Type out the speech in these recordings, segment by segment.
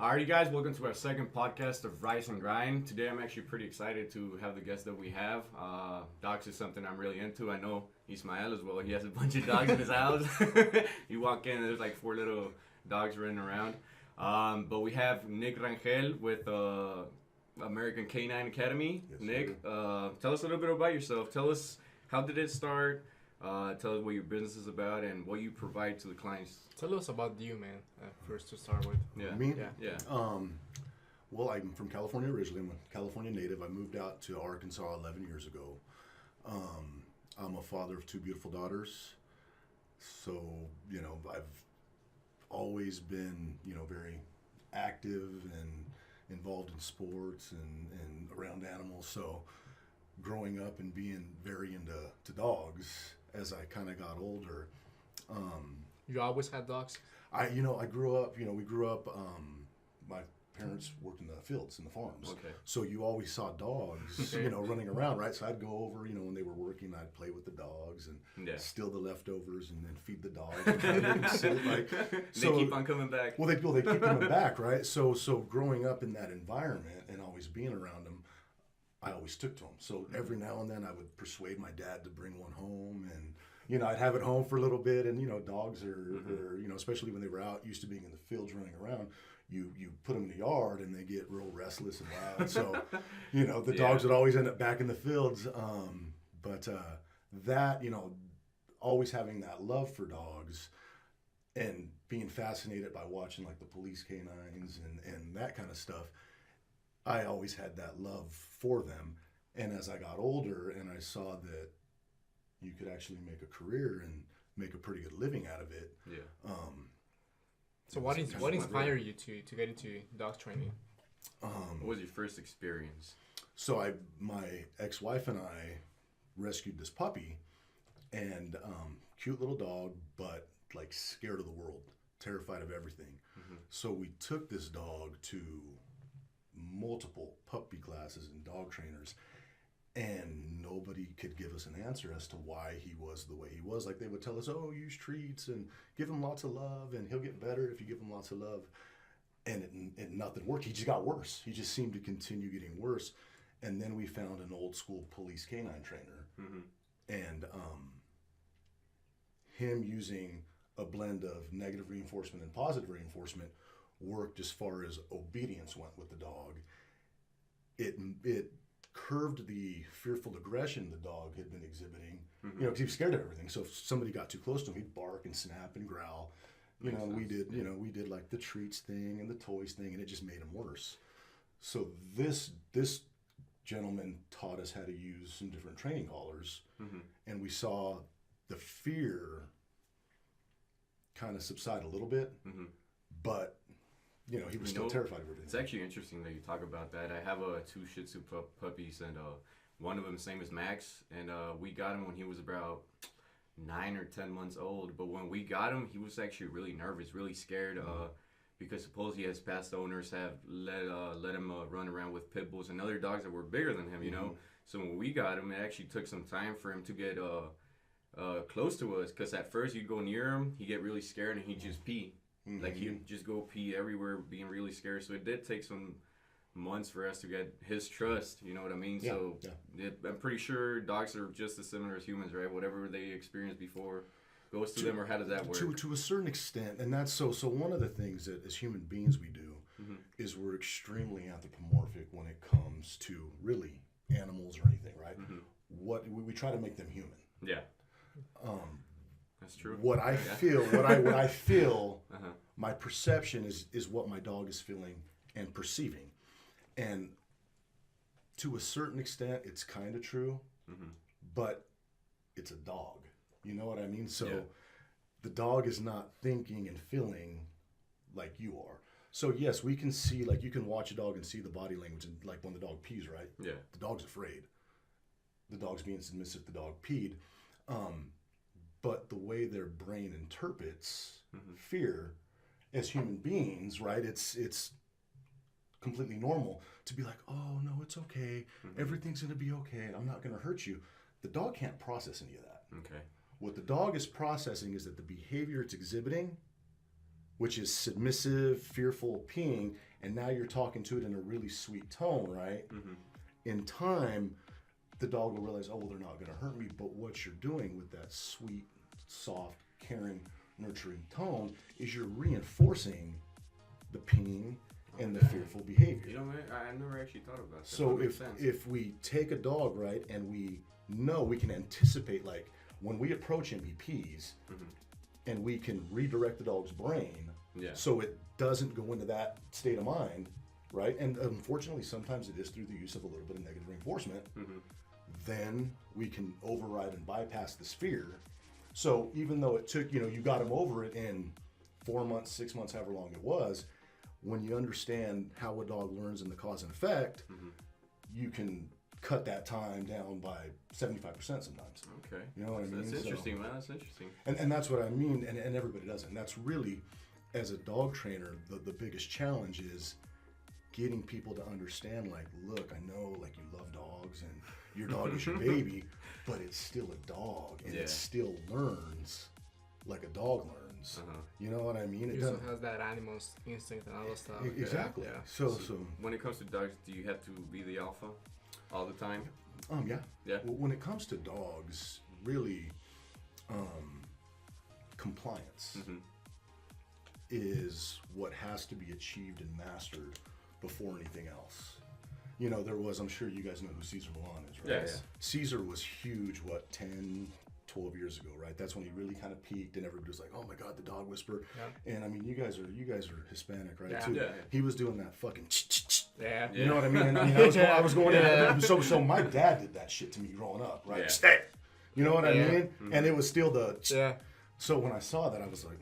Alrighty, guys, welcome to our second podcast of Rise and Grind. Today, I'm actually pretty excited to have the guest that we have. Dogs is something I'm really into. I know Ismael as well. He has a bunch of dogs in his house. You walk in, there's like 4 little dogs running around. But we have Nick Rangel with American Canine Academy. Yes, Nick, tell us a little bit about yourself. Tell us, how did it start? Tell us what your business is about and what you provide to the clients. Tell us about you, man, first to start with. Yeah. Me? Yeah. Well, I'm from California originally. I'm a California native. I moved out to Arkansas 11 years ago. I'm a father of 2 beautiful daughters. So, I've always been, very active and involved in sports and around animals. So, growing up and being very into dogs as I kind of got older. You always had dogs? I grew up, we grew up, my parents worked in the fields, in the farms. Okay. So you always saw dogs, running around, right? So I'd go over, when they were working, I'd play with the dogs and steal the leftovers and then feed the dogs. And sit, they keep on coming back. Well, they keep coming back, right? So growing up in that environment and always being around them, I always took to them. So every now and then I would persuade my dad to bring one home and, I'd have it home for a little bit, and dogs are, especially when they were out, used to being in the fields running around. You put them in the yard, and they get real restless and loud. So, the dogs would always end up back in the fields. But that, always having that love for dogs, and being fascinated by watching like the police canines and that kind of stuff, I always had that love for them. And as I got older, and I saw that you could actually make a career and make a pretty good living out of it. Yeah. So what inspired you to get into dog training? What was your first experience? So my ex-wife and I rescued this puppy, and cute little dog, but like scared of the world, terrified of everything. Mm-hmm. So we took this dog to multiple puppy classes and dog trainers, and nobody could give us an answer as to why he was the way he was. Like, they would tell us, oh, use treats and give him lots of love and he'll get better if you give him lots of love. And nothing worked. He just got worse. He just seemed to continue getting worse. And then we found an old school police canine trainer. Mm-hmm. And him using a blend of negative reinforcement and positive reinforcement worked as far as obedience went with the dog. It curved the fearful aggression the dog had been exhibiting, because he was scared of everything. So if somebody got too close to him, he'd bark and snap and growl. And we did like the treats thing and the toys thing, and it just made him worse. So this gentleman taught us how to use some different training collars, and we saw the fear kind of subside a little bit, but he was still terrified of everything. It's actually interesting that you talk about that. I have 2 Shih Tzu puppies, and one of them, same as Max, and we got him when he was about 9 or 10 months old. But when we got him, he was actually really nervous, really scared, because supposedly his past owners have let him run around with pit bulls and other dogs that were bigger than him, So when we got him, it actually took some time for him to get close to us, because at first you'd go near him, he'd get really scared, and he'd just pee. Like, he'd just go pee everywhere, being really scared. So it did take some months for us to get his trust, you know what I mean? Yeah, so I'm pretty sure dogs are just as similar as humans, right? Whatever they experienced before goes to them, or how does that work? To a certain extent, and that's so one of the things that as human beings we do is we're extremely anthropomorphic when it comes to really animals or anything, right? What we try to make them human. Yeah. That's true. What I feel, what I feel, my perception is what my dog is feeling and perceiving, and to a certain extent, it's kind of true, but it's a dog. You know what I mean? So the dog is not thinking and feeling like you are. So yes, we can see, like, you can watch a dog and see the body language, and like when the dog pees, right? Yeah. The dog's afraid. The dog's being submissive. The dog peed. But the way their brain interprets fear as human beings, right? It's completely normal to be like, oh, no, it's okay. Everything's going to be okay. I'm not going to hurt you. The dog can't process any of that. Okay. What the dog is processing is that the behavior it's exhibiting which is submissive, fearful, peeing, and now you're talking to it in a really sweet tone, right? Mm-hmm. In time, the dog will realize, oh, well, they're not going to hurt me. But what you're doing with that sweet, soft, caring, nurturing tone is you're reinforcing the peeing and the fearful behavior. You know, I never actually thought about that. So if we take a dog, right, and we know we can anticipate, like, when we approach him, he pees, and we can redirect the dog's brain so it doesn't go into that state of mind, right? And unfortunately, sometimes it is through the use of a little bit of negative reinforcement. Then we can override and bypass this fear. So even though it took, you got him over it in 4 months, 6 months, however long it was, when you understand how a dog learns and the cause and effect, you can cut that time down by 75% sometimes. Okay. You know what I mean? That's interesting, man. That's interesting. And that's what I mean, and everybody does it. And that's really, as a dog trainer, the biggest challenge is getting people to understand, like, look, I know, like, you love dogs and your dog is your baby, but it's still a dog, and it still learns like a dog learns. You know what I mean? It also has that animal instinct and all that stuff. Exactly. Yeah. So when it comes to dogs, do you have to be the alpha all the time? Yeah. Well, when it comes to dogs, really, compliance is what has to be achieved and mastered before anything else. I'm sure you guys know who Caesar Milan is, right? Yeah. Caesar was huge, 10, 12 years ago, right? That's when he really kind of peaked, and everybody was like, "Oh my God, the dog whisperer!" Yeah. And I mean, you guys are Hispanic, right? Yeah. Too. Yeah. He was doing that fucking. Yeah. You know what I mean? And I was going. So my dad did that shit to me growing up, right? Yeah. Stay. You know what I mean? And it was still the. Yeah. So when I saw that, I was like,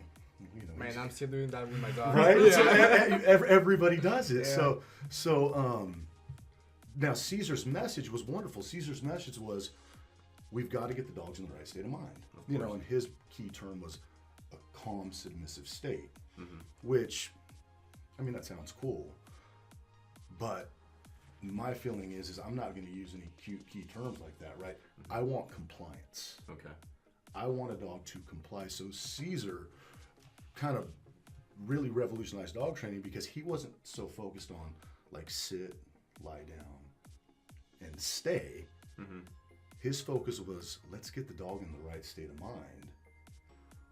Man, I'm still doing that with my dog. right? Yeah. So everybody does it. Yeah. So now Caesar's message was wonderful. Caesar's message was, we've got to get the dogs in the right state of mind. And his key term was a calm, submissive state, which, I mean, that sounds cool, but my feeling is I'm not going to use any cute key terms like that, right? I want compliance. Okay. I want a dog to comply. So Caesar kind of really revolutionized dog training because he wasn't so focused on, like, sit, lie down, and stay. His focus was, let's get the dog in the right state of mind,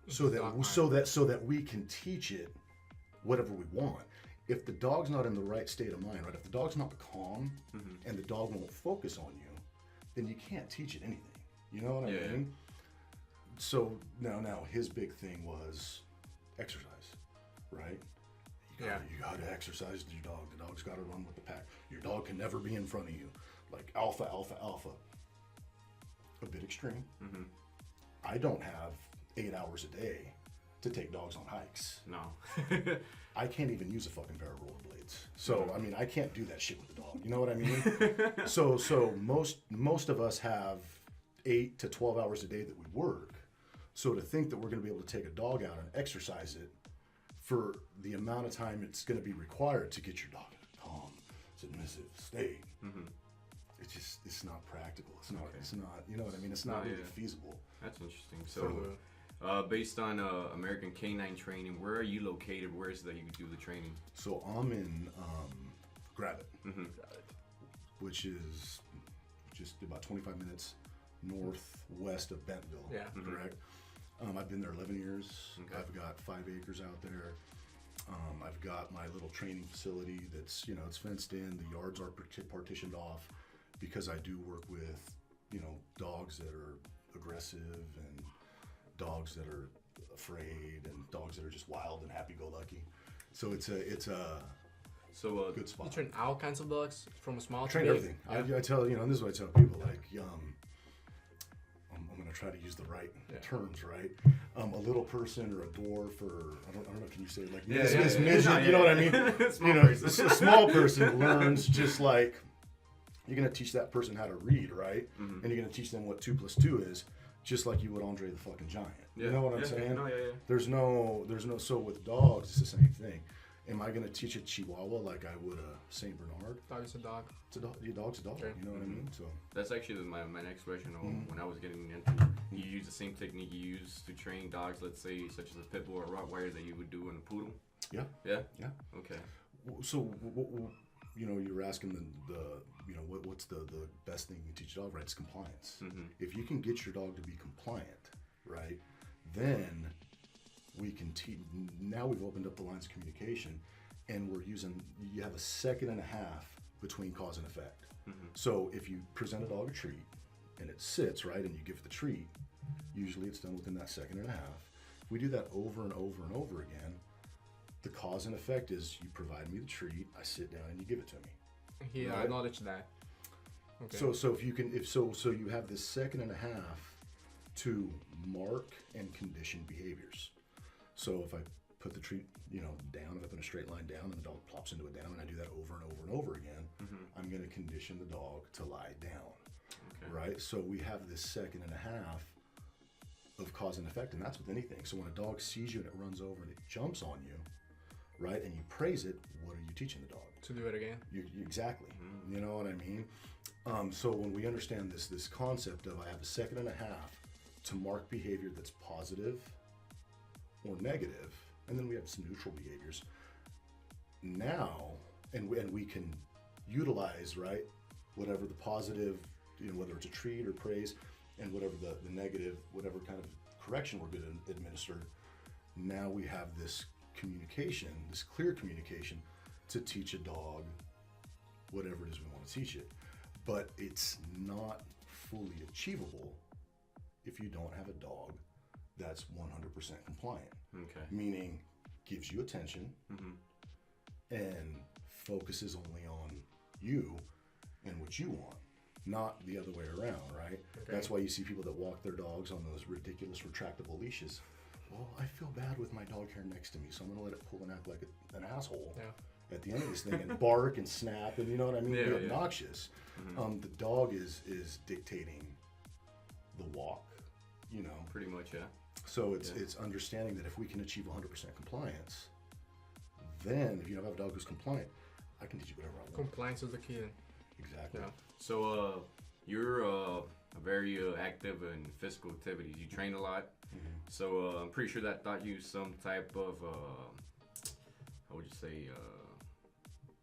so that we can teach it whatever we want. If the dog's not in the right state of mind, right? If the dog's not calm and the dog won't focus on you, then you can't teach it anything. You know what I mean? So now his big thing was exercise, right? You gotta exercise your dog. The dog's gotta run with the pack. Your dog can never be in front of you. Like alpha. A bit extreme. I don't have 8 hours a day to take dogs on hikes. No. I can't even use a fucking pair of rollerblades. So I mean, I can't do that shit with the dog. You know what I mean? so most of us have 8 to 12 hours a day that we work. So to think that we're going to be able to take a dog out and exercise it for the amount of time it's going to be required to get your dog in a calm, submissive state, it's not practical. It's not, you know what I mean? It's not really feasible. That's interesting. So, based on American Canine Training, where are you located? Where is it that you do the training? So I'm in Gravett, which is just about 25 minutes northwest of Bentonville. Yeah. Correct. I've been there 11 years. Okay. I've got 5 acres out there. I've got my little training facility that's, it's fenced in. The yards are partitioned off because I do work with, dogs that are aggressive and dogs that are afraid and dogs that are just wild and happy-go-lucky. So it's a good spot. You train all kinds of dogs from small to train big. everything. I tell, and this is what I tell people, like, I'm going to try to use the right terms, right? A little person or a dwarf or, I don't know, can you say, like, midget, you know what I mean? A small person learns just like, you're going to teach that person how to read, right? And you're going to teach them what 2 + 2 is, just like you would Andre the fucking Giant. You know what I'm saying? No, There's no, so with dogs, it's the same thing. Am I going to teach a Chihuahua like I would a Saint Bernard? Dog is a dog. It's a dog. Your dog's a dog. Sure. You know what I mean? So That's actually my next question. Mm-hmm. When I was getting into, you use the same technique you use to train dogs, let's say, such as a pit bull or a Rottweiler, that you would do in a poodle? yeah. Yeah? Yeah. Okay. So you know, you were asking the you know what's the best thing you can teach a dog, right? It's compliance. Mm-hmm. If you can get your dog to be compliant, right, then we can teach. Now we've opened up the lines of communication, and you have a second and a half between cause and effect. Mm-hmm. So if you present a dog a treat and it sits, right, and you give it the treat, usually it's done within that second and a half. If we do that over and over and over again, the cause and effect is you provide me the treat, I sit down and you give it to me. He Right. acknowledged that. Okay. So if you can, so you have this second and a half to mark and condition behaviors. So if I put the treat, you know, down, if I put a straight line down and the dog plops into it down, and I do that over and over and over again, I'm going to condition the dog to lie down, Okay. right? So we have this second and a half of cause and effect, and that's with anything. So when a dog sees you and it runs over and it jumps on you, right, and you praise it, what are you teaching the dog? To do it again. Exactly. You know what I mean? So when we understand this concept of I have a second and a half to mark behavior that's positive or negative, and then we have some neutral behaviors. Now, and we can utilize, right, whatever the positive, you know, whether it's a treat or praise, and whatever the negative, whatever kind of correction we're going to administer. Now we have this communication, this clear communication to teach a dog whatever it is we want to teach it. But it's not fully achievable if you don't have a dog that's 100% compliant. Okay. Meaning gives you attention Mm-hmm. and focuses only on you and what you want, not the other way around, right? Okay. That's why you see people that walk their dogs on those ridiculous retractable leashes. Well, I feel bad with my dog here next to me, so I'm going to let it pull and act like an asshole Yeah. at the end of this thing and bark and snap and, you know what I mean, Yeah, be yeah. obnoxious. The dog is dictating the walk, you know. Pretty much, yeah. So it's understanding that if we can achieve 100% compliance, then if you have a dog who's compliant, I can teach you whatever I want. Compliance is the key. Then. Exactly. Yeah. So, you're very active in physical activities. You train a lot. So, I'm pretty sure that taught you some type of, how would you say,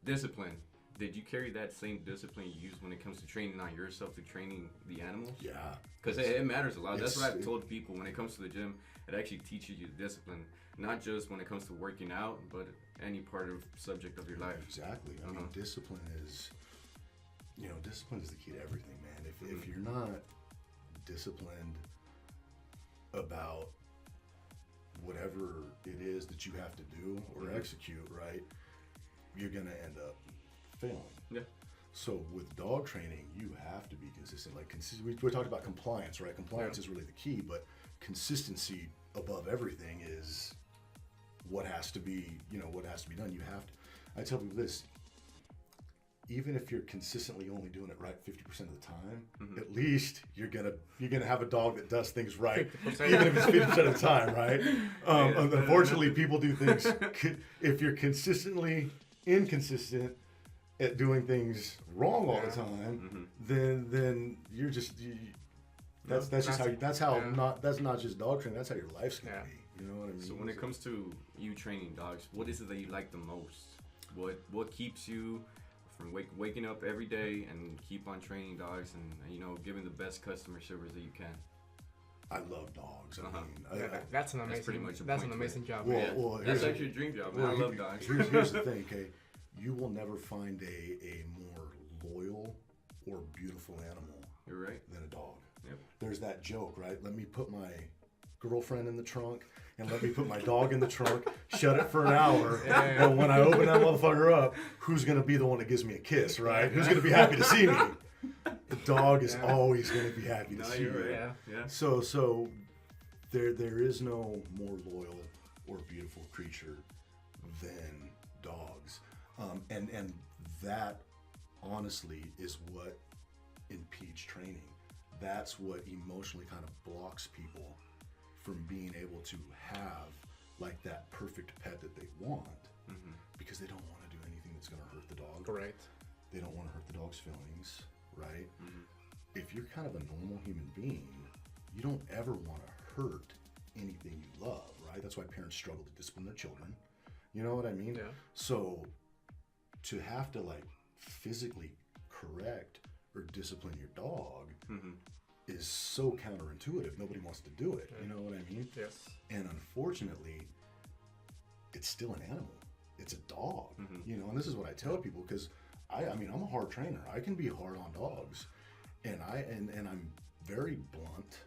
discipline. Did you carry that same discipline you use when it comes to training on yourself to training the animals? Yeah. Because it matters a lot. That's It's- what I've told people. When it comes to the gym, it actually teaches you discipline. Not just when it comes to working out, but any part of subject of your life. Exactly. I mean, discipline is the key to everything, man. If you're not disciplined about whatever it is that you have to do or execute, right, you're going to end up failing. Yeah. So with dog training, you have to be consistent. Like we talked about compliance, right? Compliance is really the key, but consistency above everything is what has to be done. You have to. I tell people this: even if you're consistently only doing it right 50% of the time, at least you're gonna have a dog that does things right, 50%. even if it's 50% of the time, right? Unfortunately, people do things. If you're consistently inconsistent at doing things wrong all the time, then you're just that's not just dog training. That's how your life's gonna be. You know what I mean? So when it comes to you training dogs, what is it that you like the most? What keeps you from waking up every day and keep on training dogs and giving the best customer service that you can? I love dogs. I mean, That's an amazing. pretty much a That's an point, amazing job. Well, That's actually a dream job, man. I love dogs. Here's the thing, okay? You will never find a more loyal or beautiful animal You're right. than a dog. Yep. There's that joke, right? Let me put my girlfriend in the trunk and let me put my dog in the trunk, shut it for an hour, and when I open that motherfucker up, who's going to be the one that gives me a kiss, right? Who's going to be happy to see me? The dog is always going to be happy to see you're you. right. Yeah. So there is no more loyal or beautiful creature than dogs. And that honestly is what impedes training. That's what emotionally kind of blocks people from being able to have like that perfect pet that they want. because they don't want to do anything that's going to hurt the dog. Correct. They don't want to hurt the dog's feelings, right? If you're kind of a normal human being, you don't ever want to hurt anything you love, right? That's why parents struggle to discipline their children. You know what I mean? Yeah. So to have to like physically correct or discipline your dog is so counterintuitive. Nobody wants to do it. You know what I mean? Yes. And unfortunately, it's still an animal. It's a dog, you know, and this is what I tell people, because I mean, I'm a hard trainer. I can be hard on dogs, and I'm very blunt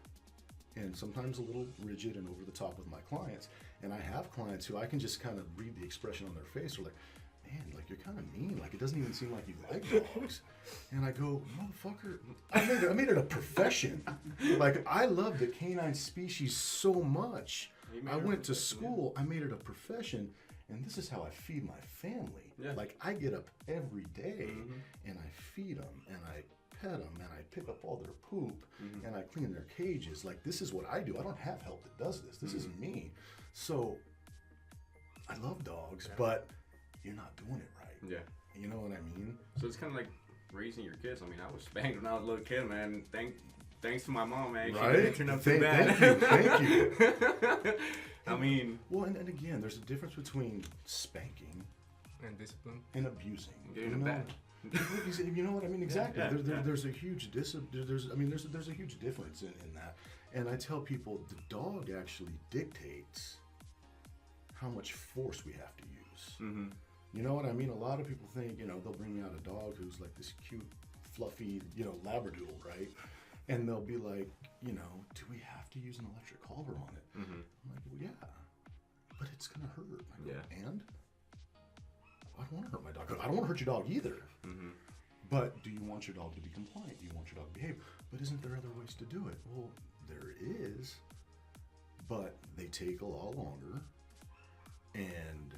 and sometimes a little rigid and over the top with my clients. And I have clients who I can just kind of read the expression on their face. They're like, man, like you're kind of mean. Like it doesn't even seem like you like dogs. And I go, motherfucker, I made it a profession. Like I love the canine species so much. I went to school. I made it a profession. And this is how I feed my family. Yeah. Like I get up every day and I feed them and I pet them and I pick up all their poop and I clean their cages. Like this is what I do. I don't have help that does this. This is me. So I love dogs, but you're not doing it right. Yeah. You know what I mean? So it's kind of like raising your kids. I mean, I was spanked when I was a little kid, man. Thanks to my mom, man. She didn't turn up too bad. Thank you. I mean... Well, and again, there's a difference between spanking and discipline and abusing. Getting them back. You know what I mean? Exactly. Yeah. There's a huge there's a huge difference in that. And I tell people the dog actually dictates how much force we have to use. You know what I mean? A lot of people think, you know, they'll bring me out a dog who's like this cute, fluffy, you know, Labradoodle, right? And they'll be like, you know, do we have to use an electric collar on it? I'm like, well, yeah, but it's gonna hurt. I go, and I don't want to hurt my dog. I don't want to hurt your dog either. But do you want your dog to be compliant? Do you want your dog to behave? But isn't there other ways to do it? Well, there is, but they take a lot longer. And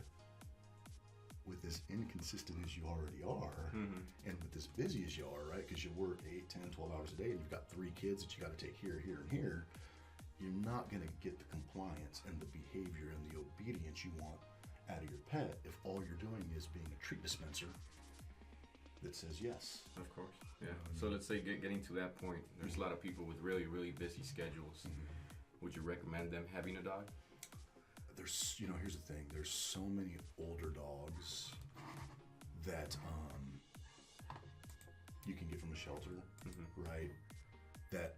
with as inconsistent as you already are, and with as busy as you are, right? Because you work 8, 10, 12 hours a day, and you've got 3 kids that you got to take here, here, and here. You're not going to get the compliance and the behavior and the obedience you want out of your pet if all you're doing is being a treat dispenser that says yes. Of course, yeah. So let's say getting to that point, there's a lot of people with really, really busy schedules. Would you recommend them having a dog? There's, you know, here's the thing. There's so many older dogs that you can get from a shelter, right? That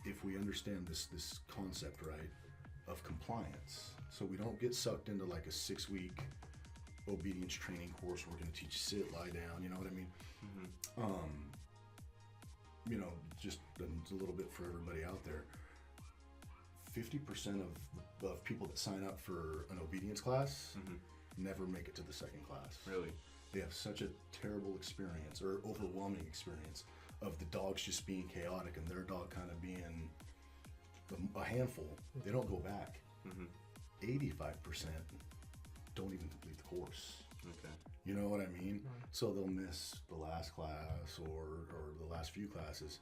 if we understand this concept, right, of compliance, so we don't get sucked into like a 6-week obedience training course. We're going to teach sit, lie down. You know what I mean? You know, just a little bit for everybody out there. 50% of people that sign up for an obedience class never make it to the second class. Really? They have such a terrible experience or overwhelming experience of the dogs just being chaotic and their dog kind of being a handful. They don't go back. 85% don't even complete the course. Okay. You know what I mean? So they'll miss the last class or the last few classes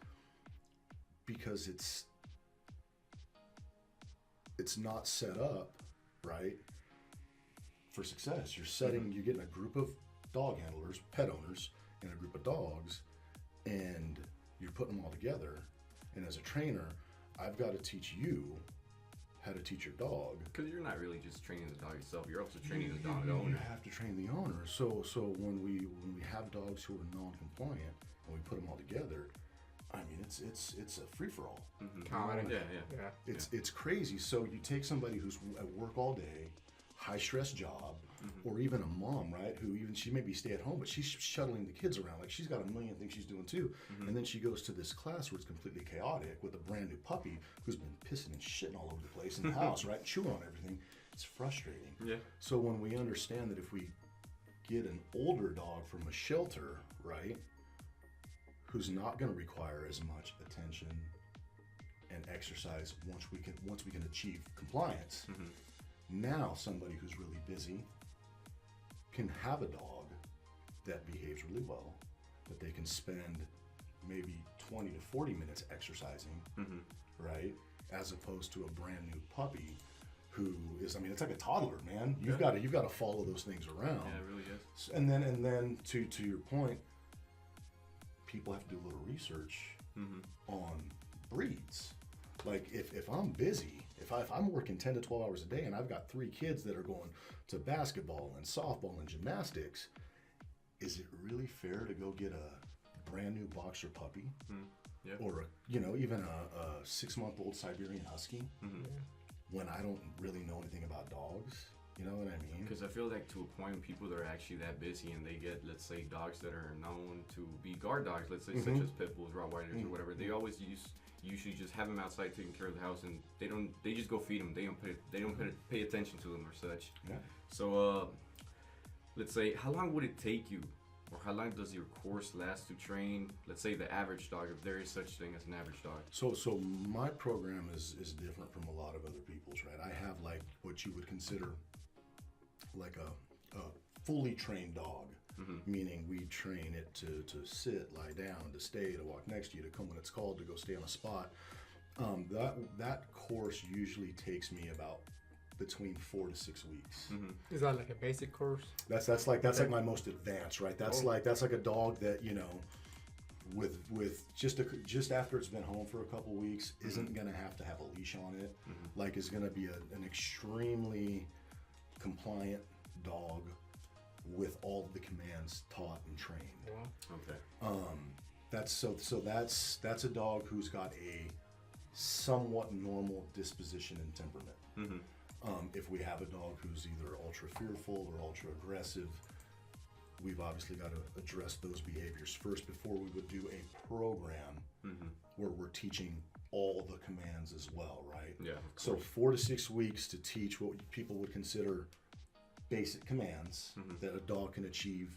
because it's not set up right for success. You're getting a group of dog handlers, pet owners, and a group of dogs, and you're putting them all together. And as a trainer, I've got to teach you how to teach your dog. Because you're not really just training the dog yourself, you're also training the dog owner. You have to train the owner. So when we have dogs who are non-compliant and we put them all together, I mean it's a free-for-all. It's crazy. So you take somebody who's at work all day, high-stress job, or even a mom, right, who even she may be stay at home, but she's shuttling the kids around. Like she's got a million things she's doing too. And then she goes to this class where it's completely chaotic with a brand new puppy who's been pissing and shitting all over the place in the house, right, chewing on everything. It's frustrating. Yeah. So when we understand that if we get an older dog from a shelter, right, who's not going to require as much attention and exercise once we can achieve compliance, now somebody who's really busy can have a dog that behaves really well, that they can spend maybe 20 to 40 minutes exercising, right? As opposed to a brand new puppy who is, I mean, it's like a toddler, man. You've got to follow those things around. Yeah, it really is. And then to your point, people have to do a little research on breeds. Like if I'm busy, if I'm working 10 to 12 hours a day and I've got 3 kids that are going to basketball and softball and gymnastics, is it really fair to go get a brand new boxer puppy or even a 6-month-old Siberian Husky when I don't really know anything about dogs? You know what I mean? Because I feel like to a point, people that are actually that busy and they get, let's say, dogs that are known to be guard dogs, let's say, such as pit bulls, Rottweilers, or whatever. They always usually just have them outside taking care of the house, and they just go feed them. They don't pay attention to them or such. Yeah. So let's say, how long would it take you, or how long does your course last to train, let's say, the average dog, if there is such thing as an average dog? So my program is different from a lot of other people's, right? I have like what you would consider like a fully trained dog, meaning we train it to sit, lie down, to stay, to walk next to you, to come when it's called, to go stay on a spot. That course usually takes me about between 4 to 6 weeks. Is that like a basic course? That's like my most advanced, right? That's like a dog that, you know, with just after it's been home for a couple weeks, isn't gonna have to have a leash on it. Like is gonna be an extremely compliant dog with all of the commands taught and trained. Okay. That's a dog who's got a somewhat normal disposition and temperament. If we have a dog who's either ultra fearful or ultra aggressive, we've obviously got to address those behaviors first before we would do a program where we're teaching all the commands as well, right? Yeah. So 4 to 6 weeks to teach what people would consider basic commands that a dog can achieve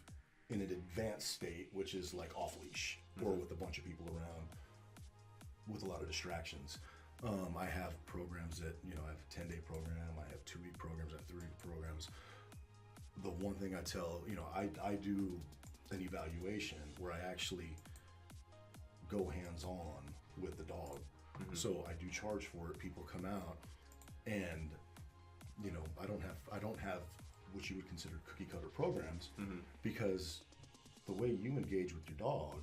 in an advanced state, which is like off leash or with a bunch of people around with a lot of distractions. I have programs that, you know, I have a 10-day program, I have 2-week programs, I have 3-week programs. The one thing I tell, you know, I do an evaluation where I actually go hands-on with the dog. So I do charge for it. People come out and, you know, I don't have what you would consider cookie cutter programs because the way you engage with your dog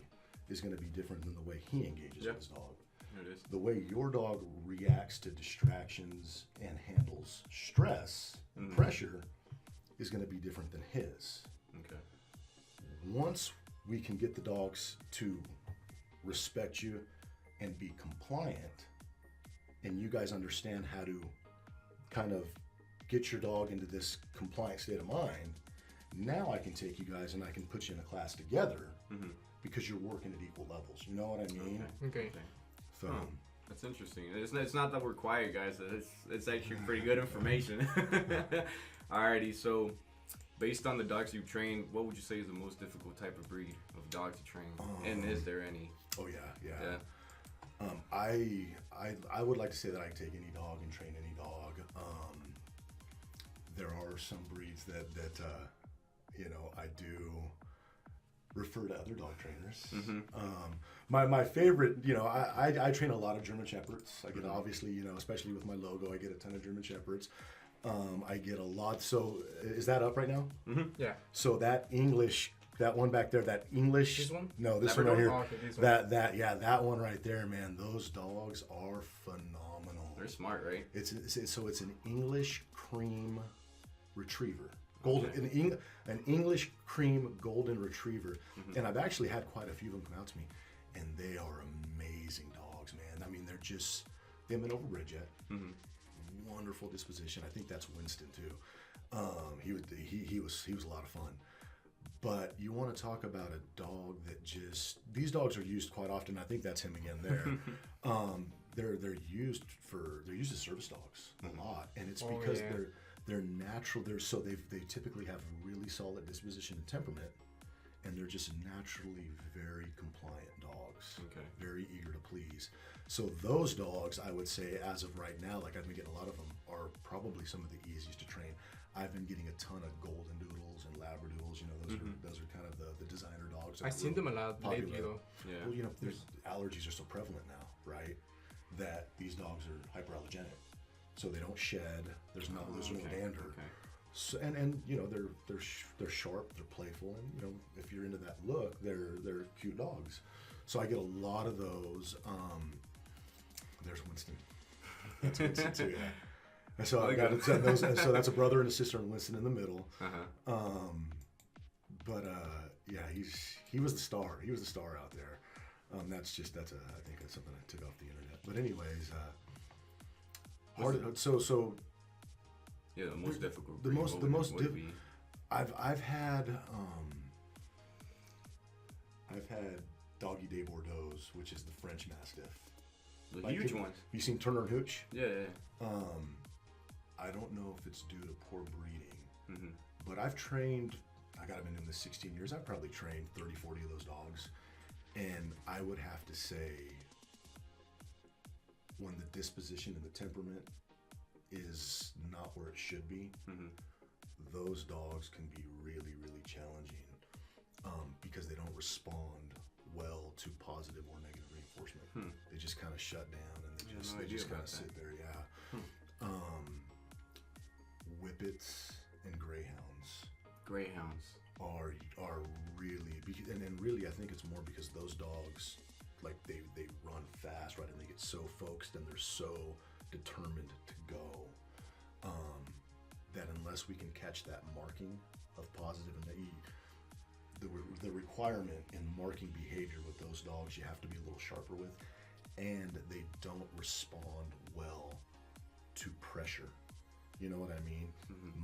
is going to be different than the way he engages with his dog. It is. The way your dog reacts to distractions and handles stress and pressure is going to be different than his. Okay. Once we can get the dogs to respect you and be compliant, and you guys understand how to kind of get your dog into this compliant state of mind, now I can take you guys and I can put you in a class together because you're working at equal levels. You know what I mean? Okay. So that's interesting. It's not that we're quiet, guys. It's actually pretty good information. Alrighty, so based on the dogs you've trained, what would you say is the most difficult type of breed of dog to train? And is there any? Oh yeah. I would like to say that I can take any dog and train any dog. There are some breeds that you know, I do refer to other dog trainers. My favorite, you know, I train a lot of German Shepherds. I get obviously, you know, especially with my logo, I get a ton of German Shepherds. I get a lot. So is that up right now? Yeah. So that English, that one back there, that English. This one? No, this one right here. Oh, okay, this one. That one right there, man. Those dogs are phenomenal. They're smart, right? It's an English cream retriever. Golden, an English cream golden retriever. And I've actually had quite a few of them come out to me, and they are amazing dogs, man. I mean, they haven't been overbred yet. Wonderful disposition. I think that's Winston too. He was a lot of fun. But you want to talk about a dog that these dogs are used quite often. I think that's him again there. They're used as service dogs a lot, and it's because they're natural. They typically have really solid disposition and temperament, and they're just naturally very compliant dogs. Okay. Very eager to please. So those dogs, I would say, as of right now, like I've been getting a lot of them, are probably some of the easiest to train. I've been getting a ton of golden doodles and labradoodles. You know, those are kind of the designer dogs. I've seen them a lot lately, though. Yeah. Well, you know, allergies are so prevalent now, right? That these dogs are hyperallergenic. so they don't shed. There's no dander. Okay. So, and you know they're sharp, they're playful, and you know if you're into that look, they're cute dogs. So I get a lot of those. There's Winston. That's Winston too, yeah. And so I got those. And so that's a brother and a sister, and Winston in the middle. Yeah, he was the star. He was the star out there. I think that's something I took off the internet. But anyways, yeah, the most difficult. I've had Doggy Day Bordeaux's, which is the French Mastiff. The huge ones. You seen Turner and Hooch? Yeah. I don't know if it's due to poor breeding, but I've trained. I've been doing this 16 years. I've probably trained 30, 40 of those dogs, and I would have to say, when the disposition and the temperament is not where it should be, those dogs can be really, really challenging because they don't respond well to positive or negative reinforcement. They just kind of shut down and they just kind of sit there. Yeah. Whippets and greyhounds are really, and really I think it's more because those dogs, like they run fast, right, and they get so focused and they're so determined to go that unless we can catch that marking of positive and the requirement in marking behavior with those dogs, you have to be a little sharper with, and they don't respond well to pressure. You know what I mean?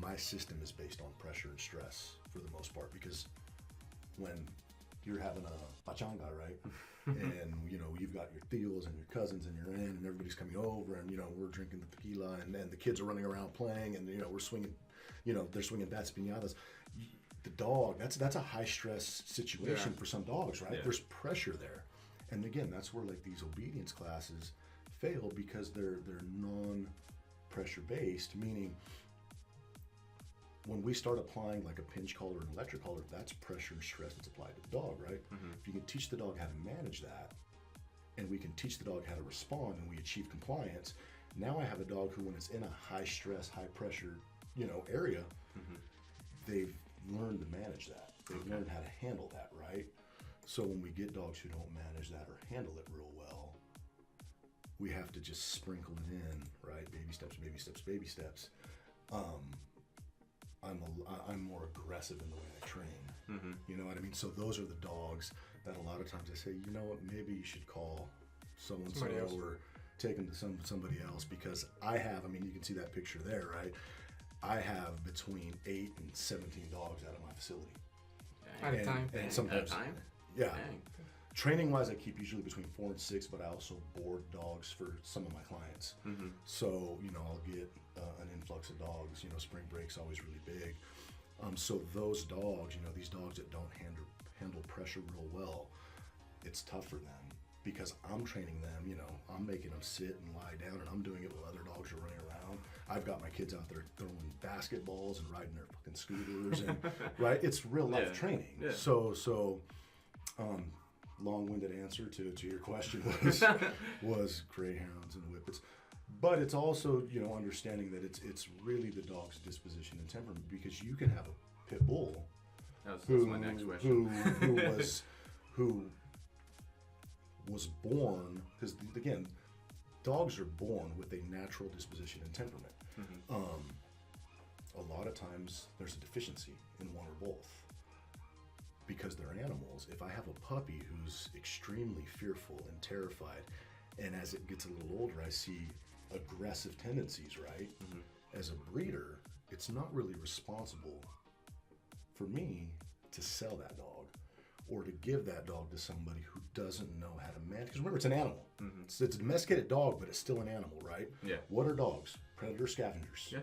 My system is based on pressure and stress for the most part, because when you're having a pachanga, right? And you know, you've got your tios and your cousins and your aunt and everybody's coming over, and you know, we're drinking the tequila and the kids are running around playing, and you know, we're swinging, you know, they're swinging bats, piñatas. The dog, that's a high stress situation for some dogs, right? There's pressure there. And again, that's where like these obedience classes fail, because they're non-pressure based, meaning when we start applying like a pinch collar and electric collar, that's pressure and stress that's applied to the dog, right? If you can teach the dog how to manage that, and we can teach the dog how to respond, and we achieve compliance, now I have a dog who, when it's in a high stress, high pressure, you know, area, they've learned to manage that. They've learned how to handle that, right? So when we get dogs who don't manage that or handle it real well, we have to just sprinkle it in, right? Baby steps, baby steps, baby steps. I'm more aggressive in the way I train. You know what I mean? So those are the dogs that a lot of times I say, you know what, maybe you should call so-and-so or take them to somebody else, because I mean, you can see that picture there, right? I have between 8 and 17 dogs out of my facility. At a time? And sometimes, at a time? Yeah. Dang. Training wise, I keep usually between 4 and 6, but I also board dogs for some of my clients. So, you know, I'll get an influx of dogs. You know, spring break's always really big. So those dogs, you know, these dogs that don't handle pressure real well, it's tough for them, because I'm training them, you know, I'm making them sit and lie down, and I'm doing it while other dogs are running around. I've got my kids out there throwing basketballs and riding their fucking scooters, and right, it's real life training. So long-winded answer to your question was greyhounds and whippets, but it's also, you know, understanding that it's really the dog's disposition and temperament, because you can have a pit bull that's my next question. who was born, because again, dogs are born with a natural disposition and temperament. A lot of times there's a deficiency in one or both, because they're animals. If I have a puppy who's extremely fearful and terrified, and as it gets a little older, I see aggressive tendencies, right? As a breeder, it's not really responsible for me to sell that dog or to give that dog to somebody who doesn't know how to manage. Because remember, it's an animal. It's a domesticated dog, but it's still an animal, right? Yeah. What are dogs? Predator scavengers. Yeah.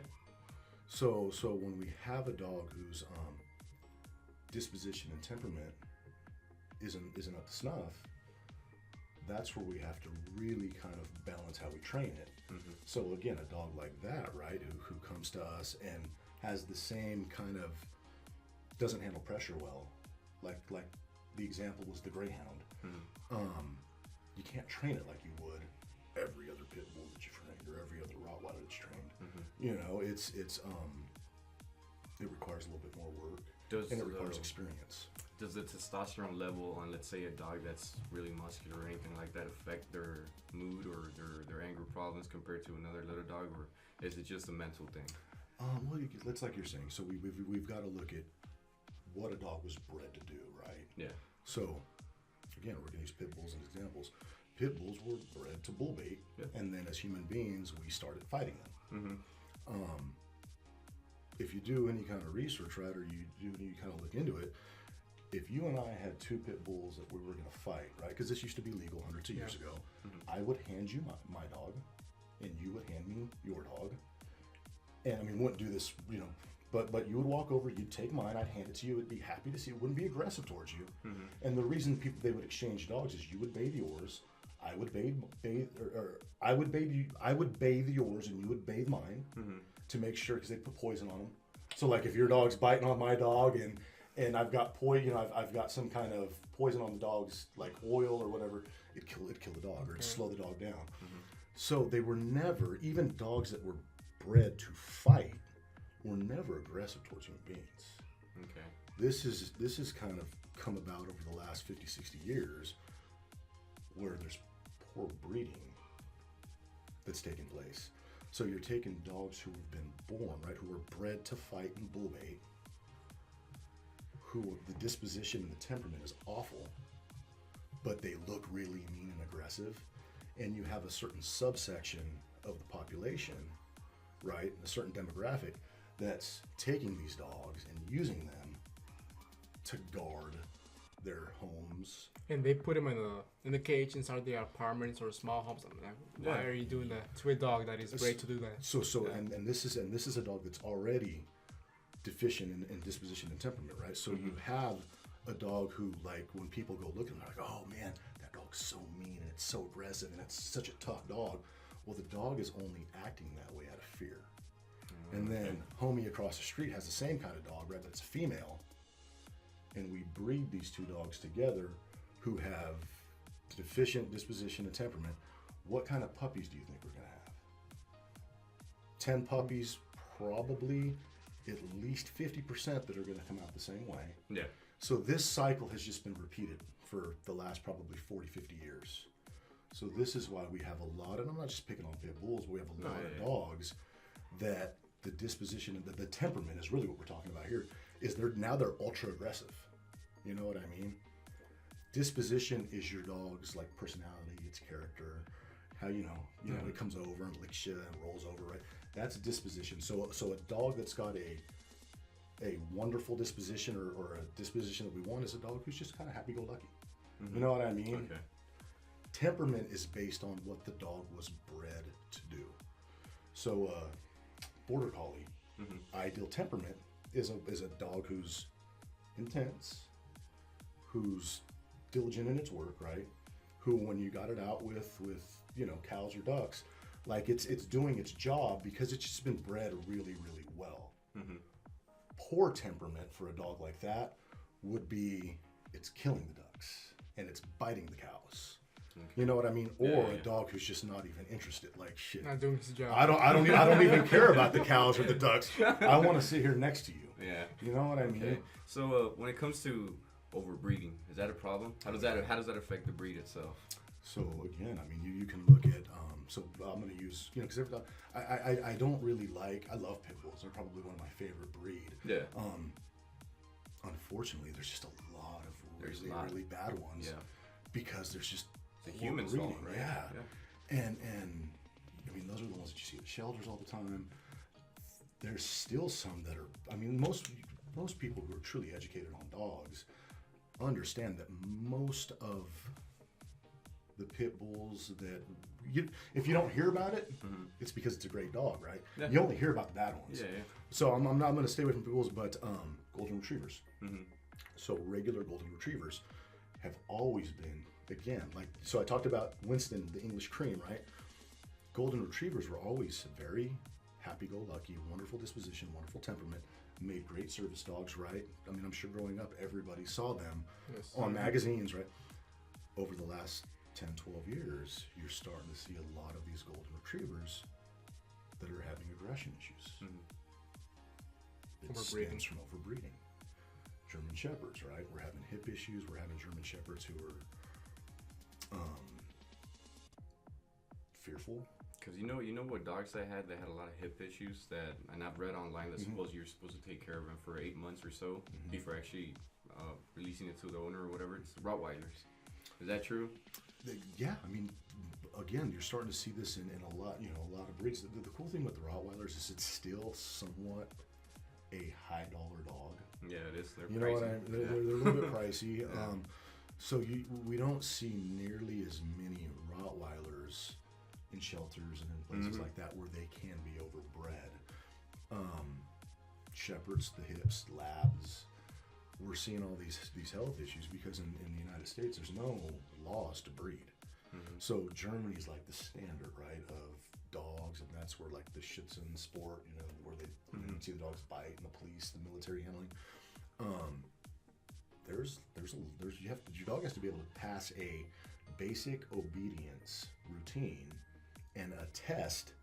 So when we have a dog whose disposition and temperament isn't up to snuff, that's where we have to really kind of balance how we train it. So again, a dog like that, right, who comes to us and has the same kind of, doesn't handle pressure well, like the example was the greyhound. You can't train it like you would every other pit bull that you train. trained or every other Rottweiler that's trained. Mm-hmm. You know, it requires a little bit more work, and it requires experience. Does the testosterone level on, let's say, a dog that's really muscular or anything like that affect their mood or their anger problems compared to another little dog, or is it just a mental thing? Well, it's like you're saying. So we've got to look at what a dog was bred to do, right? Yeah. So again, we're going to use pit bulls as examples. Pit bulls were bred to bull bait, and then as human beings, we started fighting them. Mm-hmm. If you do any kind of research, right, or you do any kind of look into it, if you and I had two pit bulls that we were going to fight, right, because this used to be legal hundreds of years ago, I would hand you my dog, and you would hand me your dog. And I mean, we wouldn't do this, you know, but you would walk over, you'd take mine, I'd hand it to you, it'd be happy to see, it wouldn't be aggressive towards you. Mm-hmm. And the reason they would exchange dogs is you would bathe yours, I would bathe yours, and you would bathe mine to make sure, because they put poison on them. So like if your dog's biting on my dog and I've got I've got some kind of poison on the dog's, like oil or whatever, it'd kill the dog, or it'd slow the dog down. Mm-hmm. So they were never, even dogs that were bred to fight, were never aggressive towards human beings. Okay. This is kind of come about over the last 50, 60 years, where there's poor breeding that's taking place. So you're taking dogs who have been born, right, who were bred to fight in bull bait, who the disposition and the temperament is awful, but they look really mean and aggressive, and you have a certain subsection of the population, right, a certain demographic that's taking these dogs and using them to guard their homes. And they put them in the cage inside their apartments or small homes. I'm like, why are you doing that to a dog that is bred to do that? And this is a dog that's already deficient in disposition and temperament, right? So you have a dog who, like, when people go look at them, they're like, oh man, that dog's so mean and it's so aggressive and it's such a tough dog. Well, the dog is only acting that way out of fear. And then homie across the street has the same kind of dog, right? But it's a female. And we breed these two dogs together who have deficient disposition and temperament. What kind of puppies do you think we're going to have? 10 puppies, probably at least 50% that are going to come out the same way. Yeah. So this cycle has just been repeated for the last probably 40, 50 years. So this is why we have a lot, and I'm not just picking on pit bulls, but we have a lot of dogs that the disposition and the temperament is really what we're talking about here, is they're ultra aggressive. You know what I mean? Disposition is your dog's like personality, its character, how you know it comes over and licks you and rolls over, right? That's disposition. So a dog that's got a wonderful disposition or a disposition that we want is a dog who's just kind of happy-go-lucky. Mm-hmm. You know what I mean? Okay. Temperament is based on what the dog was bred to do. So border collie, ideal temperament is a dog who's intense, who's diligent in its work, right? Who, when you got it out with cows or ducks, like it's doing its job because it's just been bred really, really well. Mm-hmm. Poor temperament for a dog like that would be it's killing the ducks and it's biting the cows. Okay. You know what I mean? Or a dog who's just not even interested. Like shit. Not doing his job. I don't even care about the cows or the ducks. I want to sit here next to you. Yeah. You know what I mean? So when it comes to overbreeding, is that a problem? How does that affect the breed itself? So again, I mean, you can look at. So I'm going to use because I don't really like. I love pit bulls. They're probably one of my favorite breed. Yeah. Unfortunately, there's just a lot of really bad ones. Yeah. Because there's just the humans fault, right? Yeah. And I mean, those are the ones that you see at shelters all the time. There's still some that are. I mean, most people who are truly educated on dogs understand that most of the pit bulls that if you don't hear about it, it's because it's a great dog, right? Yeah. You only hear about the bad ones. Yeah. So I'm not going to stay away from pit bulls, but golden retrievers. Mm-hmm. So regular golden retrievers have always been, again, like, so I talked about Winston, the English cream, right? Golden retrievers were always very happy-go-lucky, wonderful disposition, wonderful temperament, made great service dogs, right? I mean, I'm sure growing up, everybody saw them on magazines, right? Over the last 10, 12 years, you're starting to see a lot of these golden retrievers that are having aggression issues. It Overbreeding. stems from overbreeding. German Shepherds, right? We're having hip issues. We're having German Shepherds who are fearful. Because you know what dogs I had that had a lot of hip issues that, and I've read online that suppose you're supposed to take care of them for 8 months or so before actually releasing it to the owner or whatever. It's Rottweilers. Is that true? Yeah, I mean, again, you're starting to see this in a lot, a lot of breeds. The cool thing with the Rottweilers is it's still somewhat a high dollar dog. Yeah, it is. They're You pricey. know what I mean? They're a little bit pricey. Yeah. So we don't see nearly as many Rottweilers in shelters and in places like that where they can be overbred. Shepherds, the hips, labs, we're seeing all these health issues because in the United States there's no laws to breed. So Germany's like the standard, right, of dogs, and that's where like the Schützen sport, where they you see the dogs bite and the police, the military handling. Your dog has to be able to pass a basic obedience routine and a test,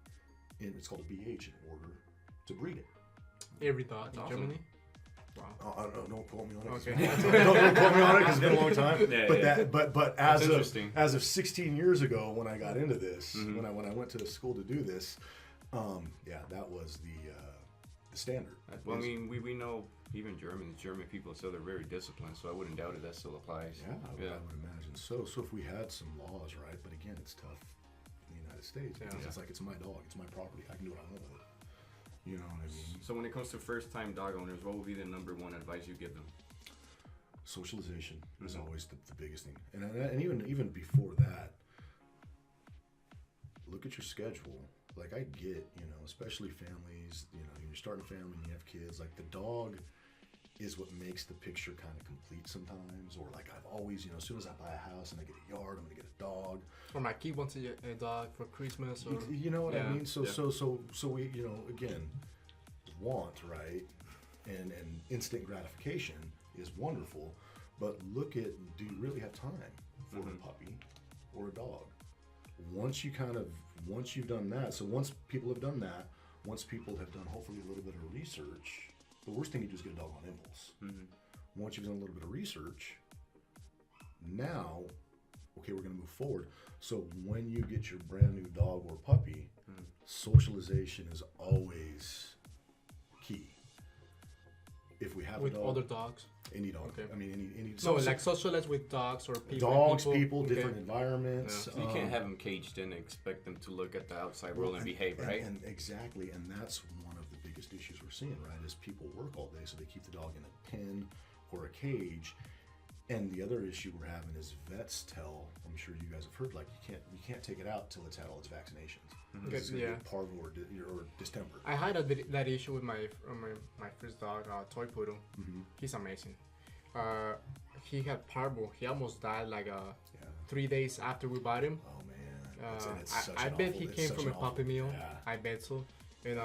it's called a BH, in order to breed it. Every dog in Awesome. Germany. Wow. Don't quote me on it. Okay. don't quote me on it because it's been a long time. Yeah, But That's as interesting. of 16 years ago, when I got into this, when I went to the school to do this, that was the standard. Well, I mean, we know even German people still they're very disciplined, so I wouldn't doubt it. That still applies. Yeah, I would imagine so. So if we had some laws, right? But again, it's tough in the United States because it's like it's my dog, it's my property. I can do what I want with it. You know what I mean? So when it comes to first-time dog owners, what would be the number one advice you give them? Socialization is always the biggest thing, and even before that, look at your schedule. Like I get, especially families, you're starting a family and you have kids. Like the dog is what makes the picture kind of complete sometimes. Or like I've always, as soon as I buy a house and I get a yard, I'm gonna get a dog. Or my kid wants a dog for Christmas. Or You know what I mean? So we, again, want, right? And instant gratification is wonderful, but look at, do you really have time for a puppy or a dog? Once you've done that, so once people have done that, once people have done hopefully a little bit of research, the worst thing you do is get a dog on impulse. Once you've done a little bit of research, now, okay, we're gonna move forward. So when you get your brand new dog or puppy, socialization is always key. If we have with a dog, other dogs. any dog. Okay. I mean, any. So like socialize with dogs or people. dogs, people, Okay. different environments. So you can't have them caged in and expect them to look at the outside world and behave, right? And exactly, and that's one of the biggest issues we're seeing, right? Is people work all day, so they keep the dog in a pen or a cage. And the other issue we're having is vets tell, I'm sure you guys have heard, like you can't take it out till it's had all its vaccinations. It's gonna get parvo or distemper. I had that issue with my first dog, toy poodle. He's amazing. He had parvo. He almost died like 3 days after we bought him. Oh man, I bet he came from a puppy mill. Yeah. I bet so. And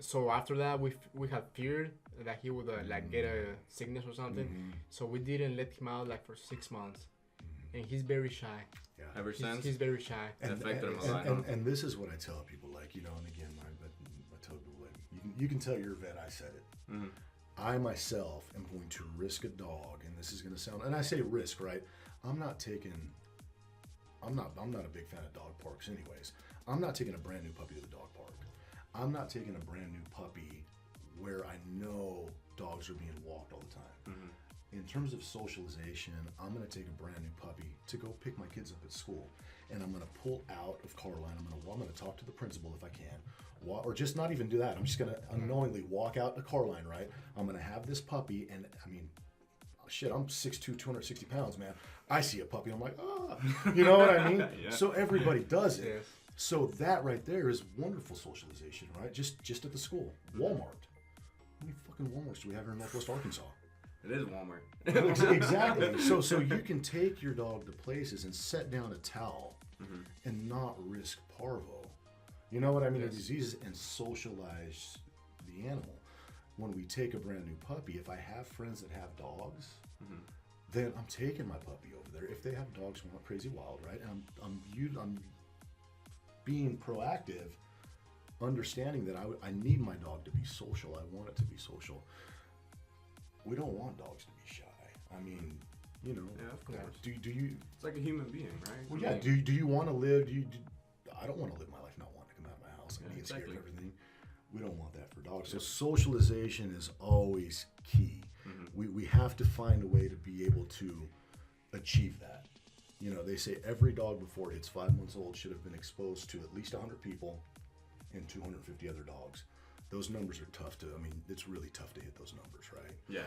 so after that, we had feared that he would get a sickness or something. So we didn't let him out like for 6 months. And he's very shy. Yeah. Ever since? He's very shy. It affected him a lot. And this is what I tell people, like, and again, I tell people, like, you can tell your vet I said it. I myself am going to risk a dog, and this is going to sound, and I say risk, right? I'm not a big fan of dog parks anyways. I'm not taking a brand new puppy to the dog park. I'm not taking a brand new puppy where I know dogs are being walked all the time. In terms of socialization, I'm going to take a brand new puppy to go pick my kids up at school, and I'm going to pull out of car line. I'm going to talk to the principal if I can, or just not even do that. I'm just going to unknowingly walk out the car line, right? I'm going to have this puppy, and I mean, shit, I'm 6'2", 260 pounds, man. I see a puppy, I'm like, you know what I mean? Yeah. So everybody does it. Yes. So that right there is wonderful socialization, right? Just at the school. Walmart. How many fucking Walmarts do we have here in Northwest Arkansas? It is Walmart. Exactly. So you can take your dog to places and set down a towel and not risk parvo. You know what I mean? Yes. The diseases, and socialize the animal. When we take a brand new puppy, if I have friends that have dogs, then I'm taking my puppy over there. If they have dogs who aren't crazy wild, right? And I'm being proactive understanding that I need my dog to be social. I want it to be social. We don't want dogs to be shy. I mean, you know. Yeah, of course. Do you? It's like a human being, right? Well, yeah. Do you want to live? I don't want to live my life not wanting to come out of my house and being scared of everything. We don't want that for dogs. So socialization is always key. We have to find a way to be able to achieve that. You know, they say every dog before it hits 5 months old should have been exposed to at least 100 people and 250 other dogs. Those numbers are tough to, I mean, it's really tough to hit those numbers, right? Yeah.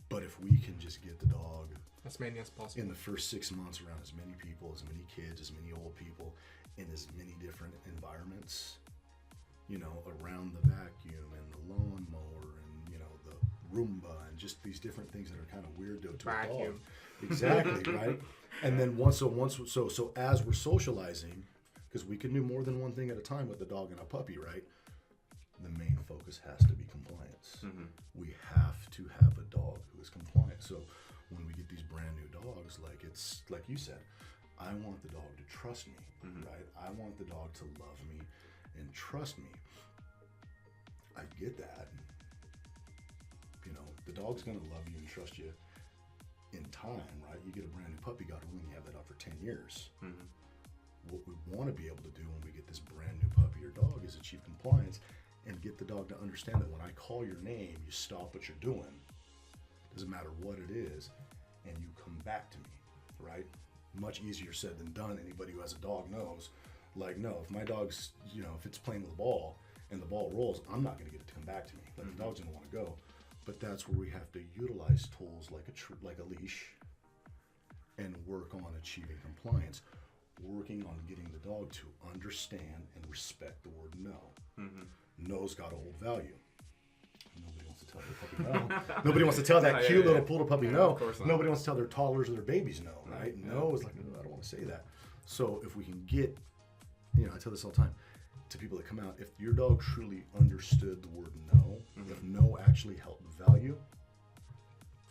But if we can just get the dog as many as possible in the first 6 months around as many people, as many kids, as many old people, in as many different environments, you know, around the vacuum and the lawnmower and, you know, the Roomba and just these different things that are kind of weird to a dog. Exactly, right? And then so as we're socializing, because we can do more than one thing at a time with a dog and a puppy, right? The main focus has to be compliance. We have to have a dog who is compliant. So when we get these brand new dogs, like it's like you said, I want the dog to trust me, right? I want the dog to love me and trust me. I get that. You know, the dog's gonna love you and trust you in time, right? You get a brand new puppy, God willing, you have that dog for 10 years. What we want to be able to do when we get this brand new puppy or dog is achieve compliance and get the dog to understand that when I call your name, you stop what you're doing. Doesn't matter what it is, and you come back to me, right? Much easier said than done. Anybody who has a dog knows. Like, no, if my dog's, you know, if it's playing with the ball and the ball rolls, I'm not going to get it to come back to me. Like, the dog's going to want to go. But that's where we have to utilize tools like a leash and work on achieving compliance. Working on getting the dog to understand and respect the word no. No's got a hold value. Nobody wants to tell their puppy no. Nobody wants to tell that cute little poodle puppy no. Nobody wants to tell their toddlers or their babies no, right? No is like, no, I don't want to say that. So if we can get, you know, I tell this all the time to people that come out, if your dog truly understood the word no, if no actually held value,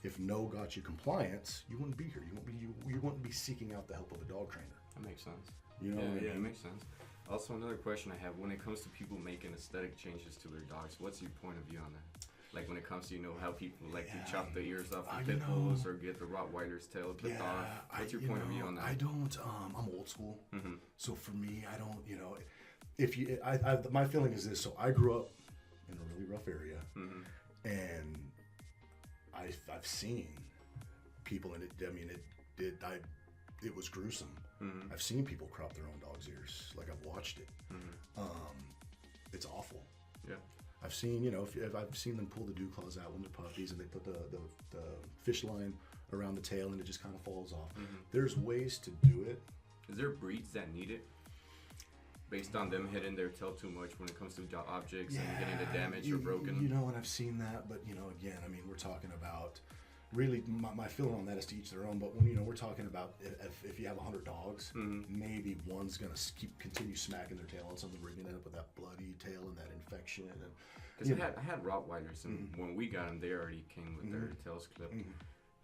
if no got you compliance, you wouldn't be here. You wouldn't be seeking out the help of a dog trainer. That makes sense. You know what I mean? Yeah, it makes sense. Also, another question I have, when it comes to people making aesthetic changes to their dogs, what's your point of view on that? Like when it comes to, you know, how people like to chop the ears off of pit bulls or get the Rottweiler's tail clipped off. What's your point of view on that? I don't, I'm old school. So for me, I don't, you know, my feeling is this. So I grew up in a really rough area and I've seen people, and it was gruesome. I've seen people crop their own dog's ears. Like, I've watched it. It's awful. Yeah. I've seen, you know, if I've seen them pull the dew claws out when they're puppies and they put the fish line around the tail and it just kind of falls off. There's ways to do it. Is there breeds that need it? Based on them hitting their tail too much when it comes to objects and getting the damage or broken? You know, and I've seen that, but, you know, again, I mean, we're talking about, really, my feeling on that is to each their own, but when, you know, we're talking about if you have 100 dogs, maybe one's going to continue smacking their tail on something, we're going to end up with that bloody tail and that infection. Because I had Rottweilers, and when we got them, they already came with their tails clipped.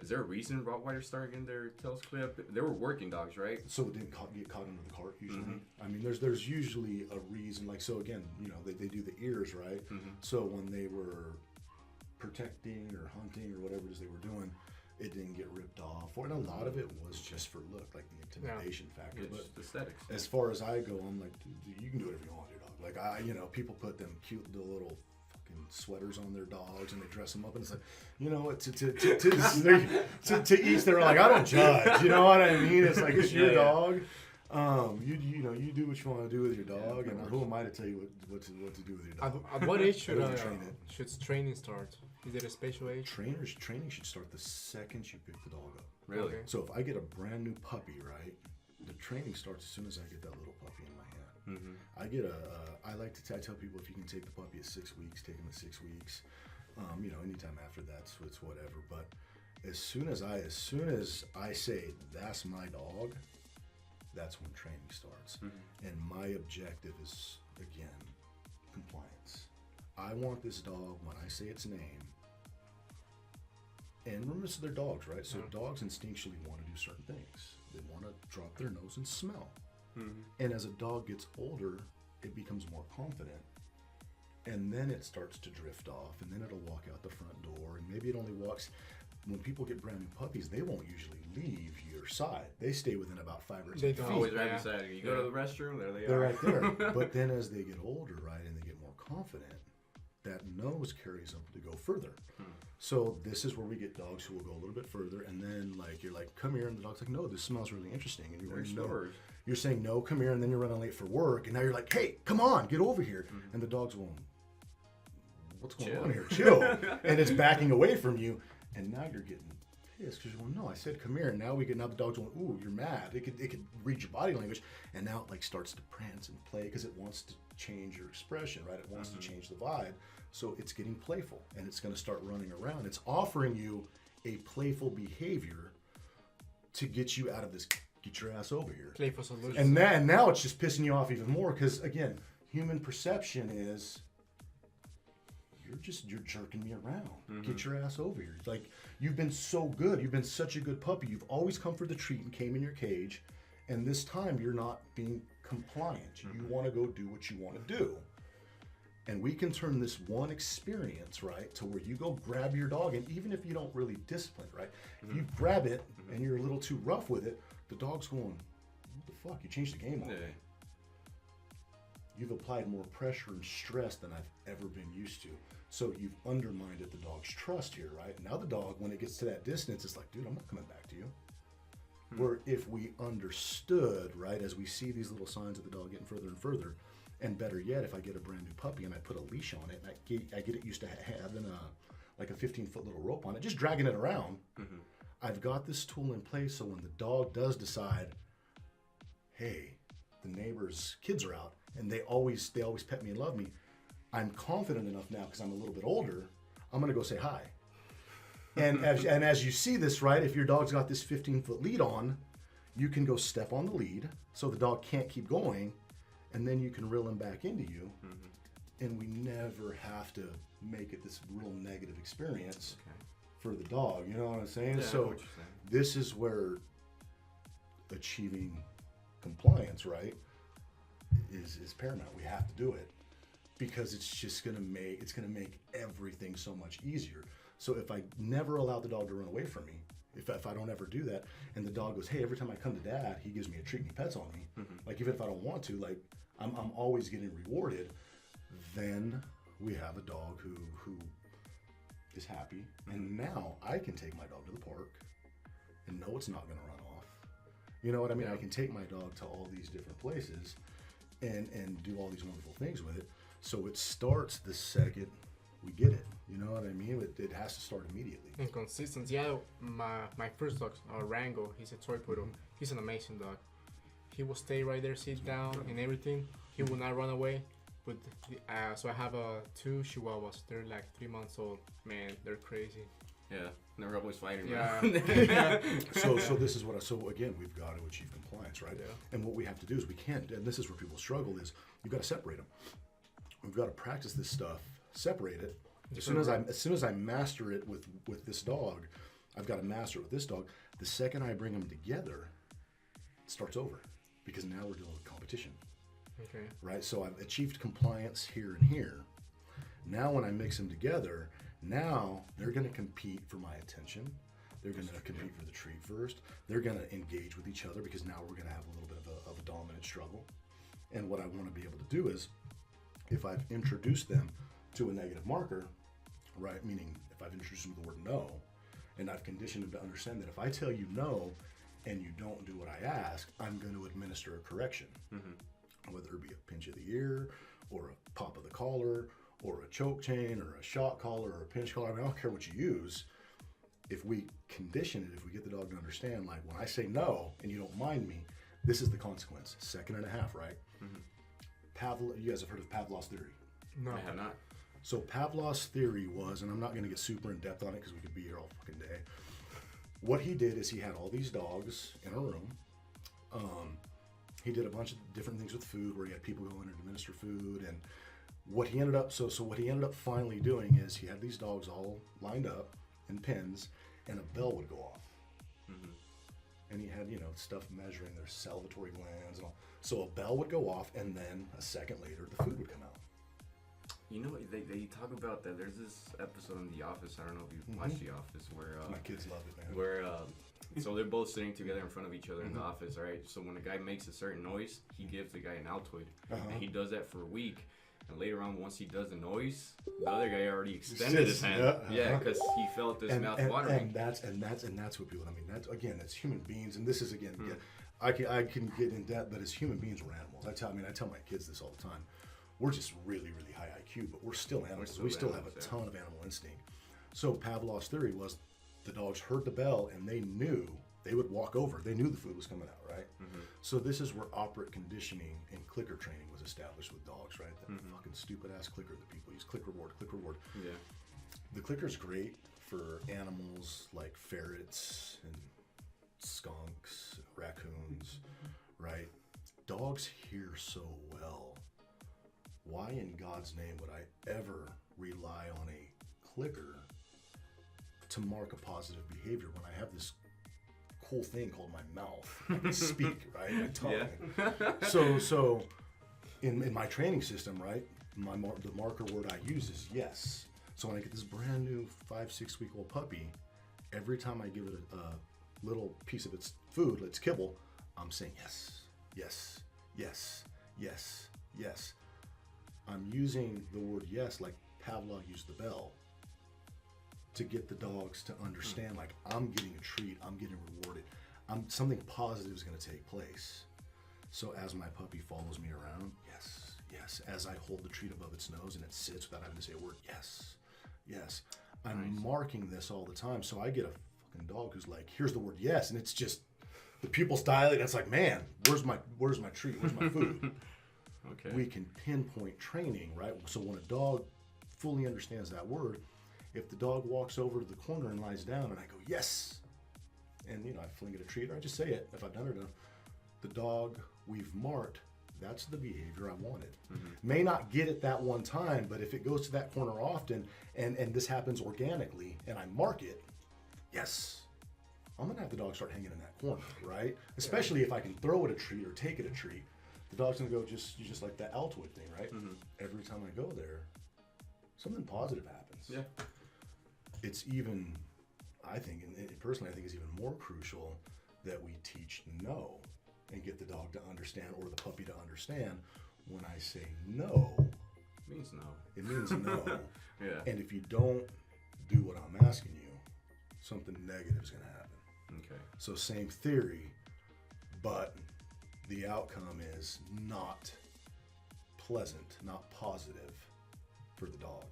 Is there a reason Rottweilers started getting their tails clipped? They were working dogs, right? So it didn't get caught under the cart usually. I mean, there's usually a reason. Like, so again, you know, they do the ears, right? So when they were protecting or hunting or whatever it is they were doing, it didn't get ripped off. And a lot of it was just for look, like the intimidation factor. It's but aesthetics. As far as I go, I'm like, dude, you can do whatever you want with your dog. Like, you know, people put them cute little fucking sweaters on their dogs and they dress them up, and it's like, you know, to each their own. Like, I don't judge. You know what I mean? It's like, it's your dog. You know, you do what you want to do with your dog, and who am I to tell you what to do with your dog? At what age should training start? Is there a special age? Training should start the second you pick the dog up. Really? Okay. So if I get a brand new puppy, right, the training starts as soon as I get that little puppy in my hand. I tell people, if you can take the puppy at 6 weeks, take him at 6 weeks. You know, anytime after that, it's whatever. But as soon as I say that's my dog, that's when training starts. And my objective is, again, compliance. I want this dog, when I say its name, and remember, they're dogs, right? So dogs instinctually want to do certain things. They want to drop their nose and smell. And as a dog gets older, it becomes more confident. And then it starts to drift off, and then it'll walk out the front door, and maybe it only walks. When people get brand new puppies, they won't usually leave your side. They stay within about 5 or 10 feet. Always right beside you. You go to the restroom, there they are. They're right there. But then as they get older, right, and they get more confident, that nose carries them to go further. So this is where we get dogs who will go a little bit further, and then like you're like, come here, and the dog's like, no, this smells really interesting, and you're saying no, come here, and then you're running late for work, and now you're like, hey, come on, get over here, and the dog's going, what's going on here? Chill, and it's backing away from you, and now you're getting pissed because you're going, no, I said come here, and now the dog's going, ooh, you're mad. It could read your body language, and now it like starts to prance and play because it wants to change your expression, right? It wants to change the vibe. So it's getting playful, and it's going to start running around. It's offering you a playful behavior to get you out of this, get your ass over here. Playful solution. And then now it's just pissing you off even more because, again, human perception is you're jerking me around. Get your ass over here. It's like, you've been so good. You've been such a good puppy. You've always come for the treat and came in your cage, and this time you're not being compliant. You want to go do what you want to do. And we can turn this one experience, right, to where you go grab your dog, and even if you don't really discipline it, right, if you grab it and you're a little too rough with it, the dog's going, what the fuck, you changed the game on me. You've applied more pressure and stress than I've ever been used to. So you've undermined the dog's trust here, right? Now the dog, when it gets to that distance, it's like, dude, I'm not coming back to you. Where if we understood, right, as we see these little signs of the dog getting further and further, and better yet, if I get a brand new puppy and I put a leash on it, and I get it used to having like a 15-foot little rope on it, just dragging it around, I've got this tool in place so when the dog does decide, hey, the neighbor's kids are out, and they always pet me and love me, I'm confident enough now because I'm a little bit older, I'm going to go say hi. And as you see this, right, if your dog's got this 15-foot lead on, you can go step on the lead so the dog can't keep going, and then you can reel him back into you, and we never have to make it this real negative experience for the dog. You know what I'm saying? Yeah, so this is where achieving compliance, right, is paramount. We have to do it because it's just gonna make everything so much easier. So if I never allow the dog to run away from me, if I don't ever do that, and the dog goes, hey, every time I come to dad, he gives me a treat and he pets on me. Like even if I don't want to, like I'm always getting rewarded. Then we have a dog who is happy, and now I can take my dog to the park and know it's not going to run off. You know what I mean? I can take my dog to all these different places and do all these wonderful things with it. So it starts the second we get it. You know what I mean? It has to start immediately. And consistency. Yeah, my first dog, Rango, he's a toy poodle. He's an amazing dog. He will stay right there, sit down, and everything. He will not run away. But so I have two Chihuahuas. They're like 3 months old. Man, they're crazy. Yeah, they're always fighting. Yeah. So this is so again, we've got to achieve compliance, right? Yeah. And what we have to do is we can't, and this is where people struggle, is you've got to separate them. We've got to practice this stuff, separate it. As soon as I master it with this dog, I've got to master it with this dog. The second I bring them together, it starts over because now we're dealing with competition. Okay. Right? So I've achieved compliance here and here. Now when I mix them together, now they're going to compete for my attention. They're going to compete for the treat first. They're going to engage with each other because now we're going to have a little bit of a dominant struggle. And what I want to be able to do is, if I've introduced them to a negative marker, right, meaning if I've introduced them to the word no, and I've conditioned them to understand that if I tell you no and you don't do what I ask, I'm going to administer a correction. Whether it be a pinch of the ear or a pop of the collar or a choke chain or a shock collar or a pinch collar. I mean, I don't care what you use. If we condition it, if we get the dog to understand, like when I say no and you don't mind me, this is the consequence. 2.5 seconds, right? You guys have heard of Pavlov's theory? No. I have not. So Pavlov's theory was, and I'm not going to get super in depth on it because we could be here all fucking day. What he did is he had all these dogs in a room. He did a bunch of different things with food where he had people go in and administer food. And what he ended up, so what he ended up finally doing is he had these dogs all lined up in pens and a bell would go off. and he had, stuff measuring their salivatory glands and all. So a bell would go off, and then a second later, the food would come out. You know, they talk about that. There's this episode in The Office. I don't know if you've watched The Office, where My kids love it, man. where so they're both sitting together in front of each other in the office, right? So when a guy makes a certain noise, he gives the guy an Altoid, and he does that for a week. And later on, once he does the noise, the other guy already extended his hand, because he felt his mouth watering. And that's what people. I mean, that's human beings, and this is again. I can get in depth, but as human beings, we're animals. I tell my kids this all the time. We're just really, really high IQ, but we're still animals. We still have a ton of animal instinct. So Pavlov's theory was the dogs heard the bell and they knew they would walk over. They knew the food was coming out, right? So this is where operant conditioning and clicker training was established with dogs, right? That fucking stupid ass clicker that people use. Click reward, click reward. Yeah. The clicker's great for animals like ferrets and skunks, raccoons, right? Dogs hear so well. Why in God's name would I ever rely on a clicker to mark a positive behavior when I have this cool thing called my mouth? I can speak, right? My tongue. Yeah. So in my training system, right, the marker word I use is yes. So when I get this brand new 5-6 week old puppy, every time I give it a little piece of its food, its kibble, I'm saying yes, yes, yes, yes, yes. I'm using the word yes like Pavlov used the bell to get the dogs to understand, like, I'm getting a treat, I'm getting rewarded, something positive is going to take place. So as my puppy follows me around, yes, yes. As I hold the treat above its nose and it sits without having to say a word, yes, yes. I'm marking this all the time. So I get a fucking dog who's like, here's the word yes, and it's just the pupils dilate. It's like, man, where's my treat? Where's my food? Okay. We can pinpoint training, right? So when a dog fully understands that word, if the dog walks over to the corner and lies down and I go, yes, and I fling it a treat or I just say it, if I've done it enough, the dog we've marked, that's the behavior I wanted. May not get it that one time, but if it goes to that corner often and this happens organically and I mark it, yes, I'm gonna have the dog start hanging in that corner, right? Especially if I can throw it a treat or take it a treat. The dog's gonna go just like that Altoid thing, right? Every time I go there, something positive happens. Yeah. It's even, I think, and personally, I think it's even more crucial that we teach no and get the dog to understand or the puppy to understand when I say no. It means no. It means no. Yeah. And if you don't do what I'm asking you, something negative is gonna happen. Okay. So same theory, but the outcome is not pleasant, not positive for the dog.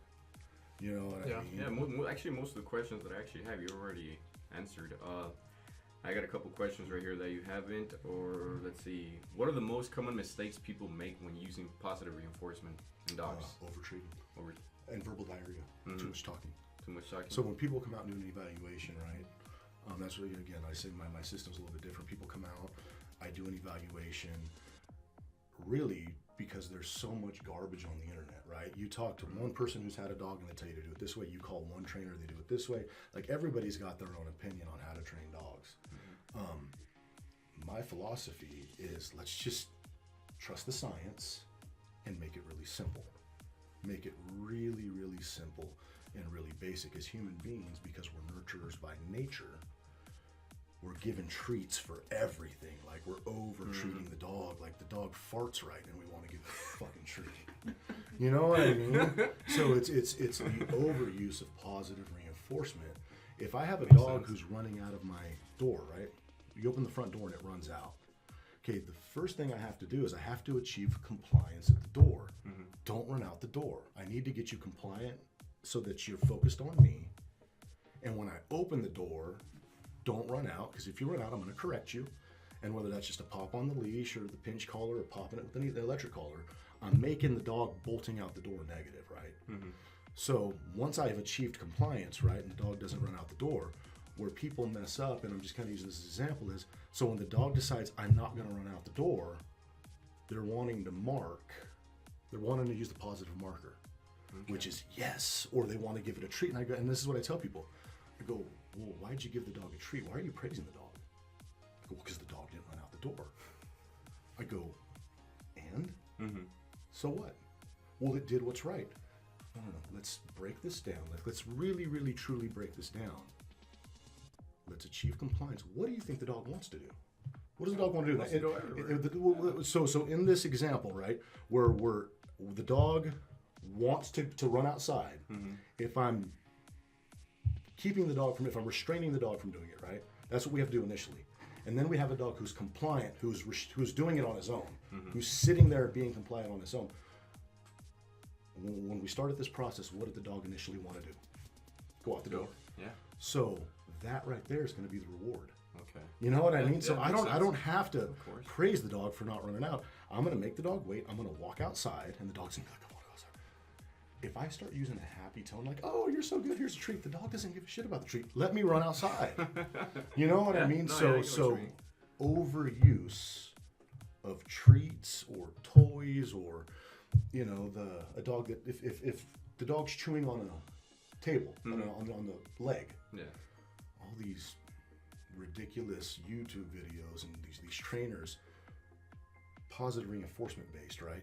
You know what I mean? Yeah, actually, most of the questions that I actually have, you already answered. I got a couple questions right here that you haven't, or let's see. What are the most common mistakes people make when using positive reinforcement in dogs? Over-treating. And verbal diarrhea. Too much talking. Too much talking. So when people come out and do an evaluation, right, that's really, again, I say my system's a little bit different. People come out, I do an evaluation, really, because there's so much garbage on the internet, right? You talk to one person who's had a dog and they tell you to do it this way. You call one trainer, they do it this way. Like, everybody's got their own opinion on how to train dogs. My philosophy is, let's just trust the science and make it really simple. Make it really, really simple and really basic as human beings, because we're nurturers by nature. We're given treats for everything. Like, we're over-treating the dog. Like, the dog farts right and we want to give it a fucking treat. You know what I mean? So it's the overuse of positive reinforcement. If I have a dog who's running out of my door, right? You open the front door and it runs out. Okay, the first thing I have to do is I have to achieve compliance at the door. Don't run out the door. I need to get you compliant so that you're focused on me. And when I open the door, don't run out, because if you run out, I'm going to correct you. And whether that's just a pop on the leash or the pinch collar or popping it with the electric collar, I'm making the dog bolting out the door negative, right? So once I've achieved compliance, right, and the dog doesn't run out the door, where people mess up, and I'm just kind of using this as an example, is so when the dog decides I'm not going to run out the door, they're wanting to mark, they're wanting to use the positive marker, which is yes, or they want to give it a treat. And I go, and this is what I tell people. I go, well, why'd you give the dog a treat? Why are you praising the dog? I Well, because the dog didn't run out the door. I go, and? So what? Well, it did what's right. No. Let's break this down. Let's really, really, truly break this down. Let's achieve compliance. What do you think the dog wants to do? What does the dog want to do? Wants to go everywhere. So in this example, right, where the dog wants to run outside, if I'm keeping the dog if I'm restraining the dog from doing it, right, that's what we have to do initially. And then we have a dog who's compliant, who's doing it on his own, who's sitting there being compliant on his own. When we started this process, what did the dog initially want to do? Go out the door. Yeah. So that right there is going to be the reward. Okay. You know what I mean? So yeah, I don't have to course. praise the dog for not running out. I'm going to make the dog wait. I'm going to walk outside, and the dog's going to be like, I want to go outside. If I start using a happy tone, like, oh, you're so good, here's a treat, the dog doesn't give a shit about the treat. Let me run outside. You know what I mean? No, So overuse of treats or toys, or a dog that if the dog's chewing on a table, on the leg, all these ridiculous YouTube videos and these trainers, positive reinforcement based, right?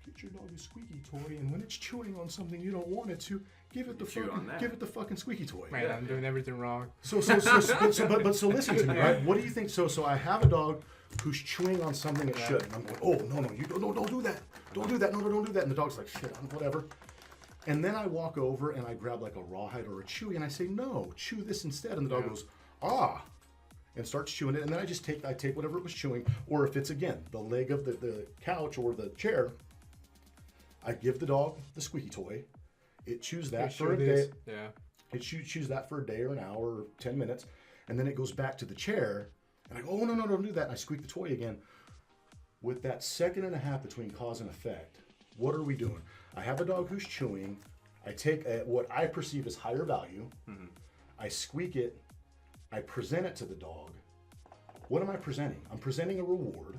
Get your dog a squeaky toy, and when it's chewing on something you don't want it to, give it the fucking squeaky toy. Man, I'm doing everything wrong. So listen to me, right? What do you think? So I have a dog who's chewing on something it shouldn't. I'm going, oh no, you don't do that. Don't do that. No, don't do that. And the dog's like, shit, whatever. And then I walk over and I grab like a rawhide or a chewy and I say, no, chew this instead. And the dog goes, and starts chewing it. And then I take whatever it was chewing, or if it's again the leg of the couch or the chair, I give the dog the squeaky toy. It chews that for a day. Yeah. It chews that for a day or an hour or 10 minutes, and then it goes back to the chair. And I go, oh no, don't do that. And I squeak the toy again. With that second and a half between cause and effect, what are we doing? I have a dog who's chewing. I take what I perceive as higher value. I squeak it. I present it to the dog. What am I presenting? I'm presenting a reward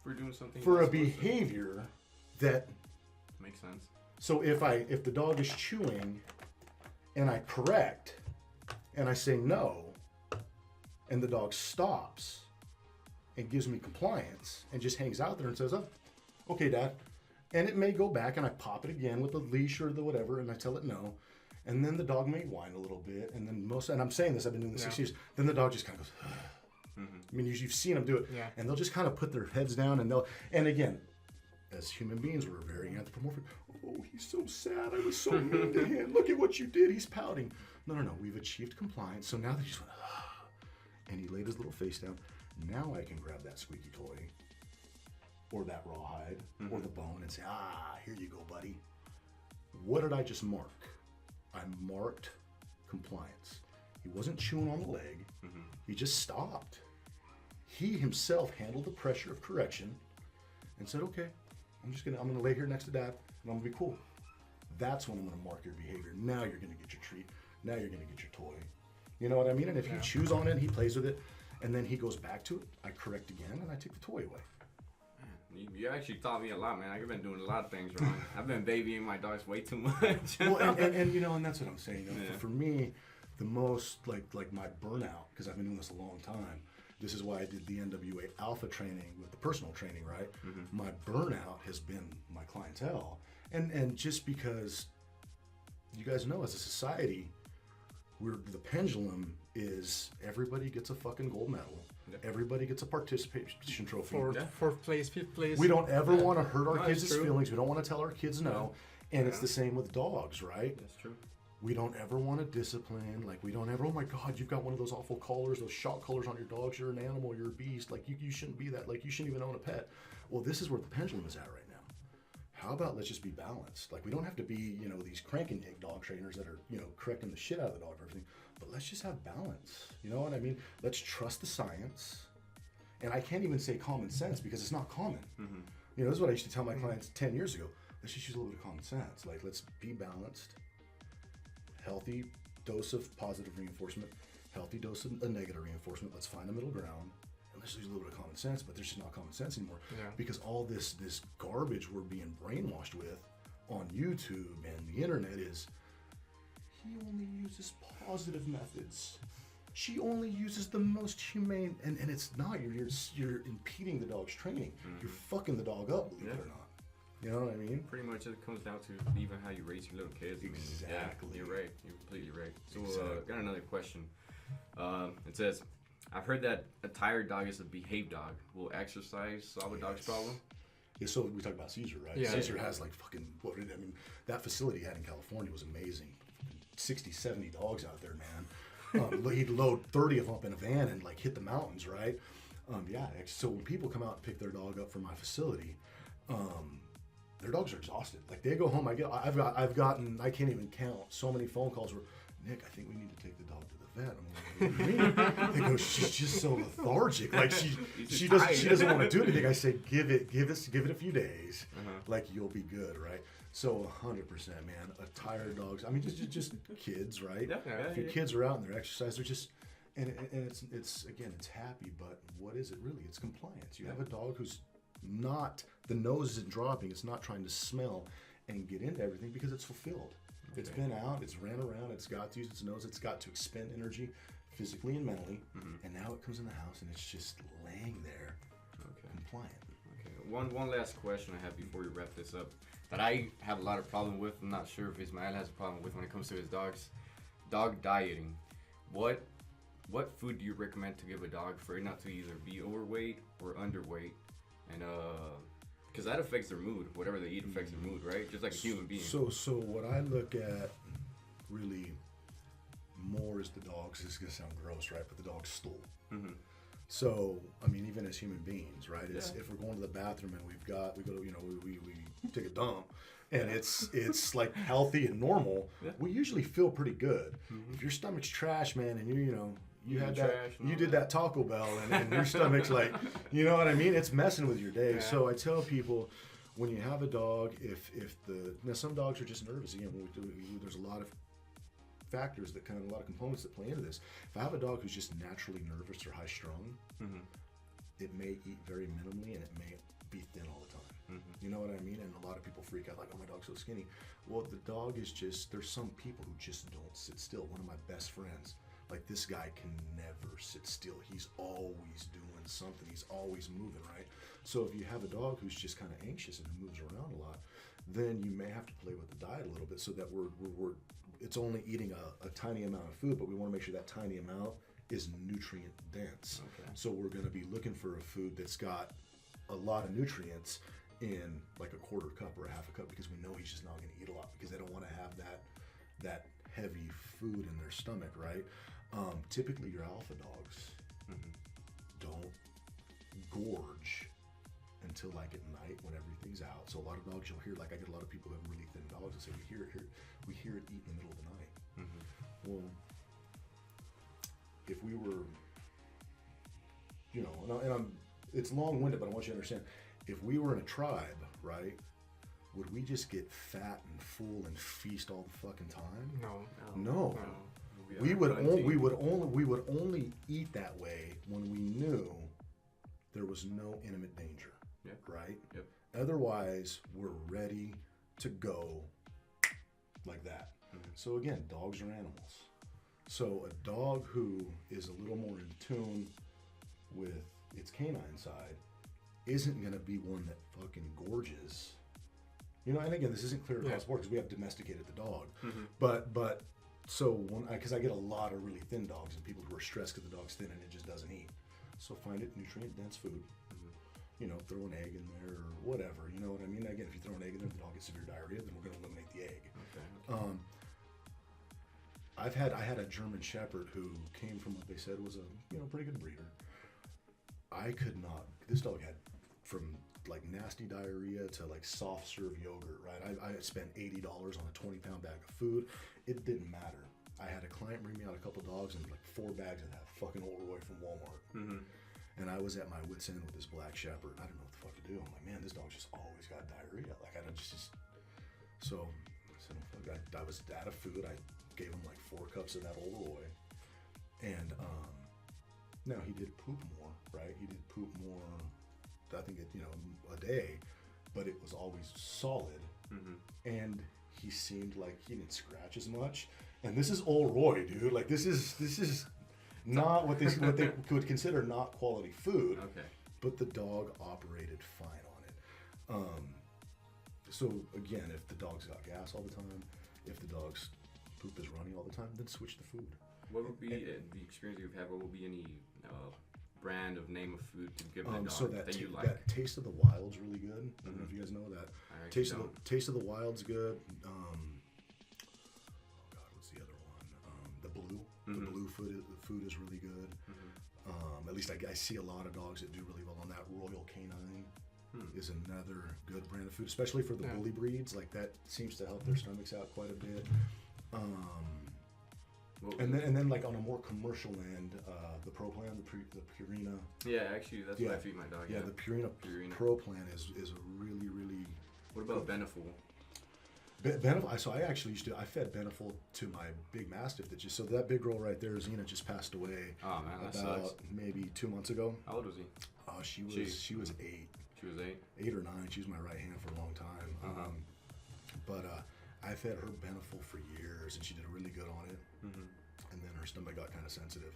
For doing something. for a behavior that makes sense. So if the dog is chewing and I correct and I say no, and the dog stops and gives me compliance and just hangs out there and says, oh, okay, Dad. And it may go back and I pop it again with the leash or the whatever and I tell it no. And then the dog may whine a little bit. And then and I'm saying this, I've been doing this 6 years. Then the dog just kind of goes, I mean, you've seen them do it. Yeah. And they'll just kind of put their heads down and again, as human beings, we're very anthropomorphic. Oh, he's so sad. I was so mean to him. Look at what you did. He's pouting. No. We've achieved compliance. So now they just went, and he laid his little face down. Now I can grab that squeaky toy or that rawhide or the bone and say, here you go, buddy. What did I just mark? I marked compliance. He wasn't chewing on the leg. He just stopped. He himself handled the pressure of correction and said, okay, I'm gonna lay here next to Dad and I'm gonna be cool. That's when I'm gonna mark your behavior. Now you're gonna get your treat. Now you're gonna get your toy. You know what I mean? And if he chews on it and he plays with it and then he goes back to it, I correct again and I take the toy away. You actually taught me a lot, man. I've been doing a lot of things wrong. I've been babying my dogs way too much. Well, and that's what I'm saying. For me, the most like my burnout, because I've been doing this a long time. This is why I did the NWA alpha training with the personal training, right? My burnout has been my clientele, and just because you guys know, as a society, the pendulum is everybody gets a fucking gold medal. Everybody gets a participation trophy. Fourth place, fifth place. We don't ever want to hurt our kids' feelings. We don't want to tell our kids no. And it's the same with dogs, right? That's true. We don't ever want to discipline. Like, we don't ever, oh my God, you've got one of those awful collars, those shock collars on your dogs. You're an animal, you're a beast. Like, you shouldn't be that. Like, you shouldn't even own a pet. Well, this is where the pendulum is at right now. How about let's just be balanced? Like, we don't have to be, these cranking dog trainers that are, correcting the shit out of the dog and everything. But let's just have balance. You know what I mean? Let's trust the science. And I can't even say common sense because it's not common. This is what I used to tell my clients 10 years ago. Let's just use a little bit of common sense. Like, let's be balanced. Healthy dose of positive reinforcement. Healthy dose of a negative reinforcement. Let's find a middle ground. And let's use a little bit of common sense. But there's just not common sense anymore. Because all this garbage we're being brainwashed with on YouTube and the internet is, he only uses positive methods. She only uses the most humane, and it's not. You're impeding the dog's training. You're fucking the dog up, believe it or not. You know what I mean? Pretty much it comes down to even how you raise your little kids. I mean, Exactly. Yeah, you're right. You're completely right. So, Exactly. got another question. It says, I've heard that a tired dog is a behaved dog. Will exercise solve a dog's problem? Yeah, so we talked about Caesar, right? Yeah. Caesar has like fucking, I mean, that facility he had in California was amazing. 60, 70 dogs out there, man. He'd load 30 of them up in a van and like hit the mountains, right? So when people come out and pick their dog up from my facility, their dogs are exhausted. Like they go home, I've gotten, I can't even count so many phone calls where, Nick, I think we need to take the dog to the vet. I'm like, what do you mean? They go, she's just so lethargic. Like she doesn't want to do anything. I say, give it a few days. Like you'll be good, right? So 100%, man. A tired dogs. I mean, just kids, right? Yeah. If your kids are out and they're exercise, they're just, and it's again, it's happy, but what is it really? It's compliance. You have a dog who's not, the nose isn't dropping. It's not trying to smell and get into everything because it's fulfilled. Okay. It's been out, it's ran around, it's got to use its nose, it's got to expend energy physically and mentally, and now it comes in the house and it's just laying there, compliant. Okay. One last question I have before we wrap this up that I have a lot of problem with. I'm not sure if Ismael has a problem with when it comes to his dogs. Dog dieting. What food do you recommend to give a dog for it not to either be overweight or underweight? And because that affects their mood. Whatever they eat affects their mood, right? Just like a human being. So what I look at really more is the dog's, this is gonna sound gross, right? But the dog's stool. So I mean, even as human beings, right? It's if we're going to the bathroom and we go to, you know, we take a dump and it's like healthy and normal, we usually feel pretty good. If your stomach's trash, man, and you had that, you did that Taco Bell, and your stomach's like, you know what I mean? It's messing with your day. So I tell people, when you have a dog, now some dogs are just nervous. Again, there's a lot of factors a lot of components that play into this. If I have a dog who's just naturally nervous or high strung, it may eat very minimally and it may be thin all the time. You know what I mean? And a lot of people freak out like, oh, my dog's so skinny. Well, the dog is just, there's some people who just don't sit still. One of my best friends, like this guy can never sit still. He's always doing something. He's always moving, right? So if you have a dog who's just kind of anxious and who moves around a lot, then you may have to play with the diet a little bit so that it's only eating a tiny amount of food, but we want to make sure that tiny amount is nutrient dense. So we're going to be looking for a food that's got a lot of nutrients in like a quarter cup or a half a cup, because we know he's just not going to eat a lot because they don't want to have that heavy food in their stomach, right? Typically your alpha dogs don't gorge until like at night when everything's out. So a lot of dogs you'll hear, like I get a lot of people who have really thin dogs and say, we hear it eat in the middle of the night. Well, if we were, it's long-winded, but I want you to understand, if we were in a tribe, right, would we just get fat and full and feast all the fucking time? No. We would only eat that way when we knew there was no imminent danger, right? Otherwise, we're ready to go like that. So again, dogs are animals. So a dog who is a little more in tune with its canine side isn't going to be one that fucking gorges. And again, this isn't clear across the board because we have domesticated the dog. But so because I get a lot of really thin dogs and people who are stressed because the dog's thin and it just doesn't eat. So find it nutrient dense food. Throw an egg in there or whatever. You know what I mean? Again, if you throw an egg in there, the dog gets severe diarrhea, then we're going to eliminate the egg. I had a German Shepherd who came from what they said was a pretty good breeder. I could not. This dog had from like nasty diarrhea to like soft serve yogurt. Right? I spent $80 on a 20-pound bag of food. It didn't matter. I had a client bring me out a couple dogs and like 4 bags of that fucking Old Roy from Walmart. And I was at my wit's end with this black shepherd. I didn't know what the fuck to do. I'm like, man, this dog just always got diarrhea. Like I just. So I said, oh, fuck. I was out of food. I gave him like 4 cups of that Old Roy, and now he did poop more, right? He did poop more. I think a day, but it was always solid, and he seemed like he didn't scratch as much. And this is Old Roy, dude. Like this is not what they could consider not quality food. Okay. But the dog operated fine on it. So again, if the dog's got gas all the time, if the dog's poop is running all the time, then switch the food. What would be the experience you've had? What would be any brand of name of food to give the dog So that you like? that Taste of the Wild's really good. I don't know if you guys know that. Taste of the Wild's good. Oh God, what's the other one? The Blue. The Blue food is really good. At least I see a lot of dogs that do really well on that. Royal Canine is another good brand of food, especially for the bully breeds. Like that seems to help their stomachs out quite a bit. And then like on a more commercial end, the Pro Plan, the Purina. Yeah, actually, that's what I feed my dog. Yeah, the Purina Pro Plan is a really, really. What about Beneful? Beneful. So I actually I fed Beneful to my big Mastiff so that big girl right there, Xena, just passed away. Oh man, that about sucks. Maybe 2 months ago. How old was he? She was 8. She was 8. 8 or 9. She was my right hand for a long time. But I fed her Beneful for years, and she did really good on it. And then her stomach got kind of sensitive,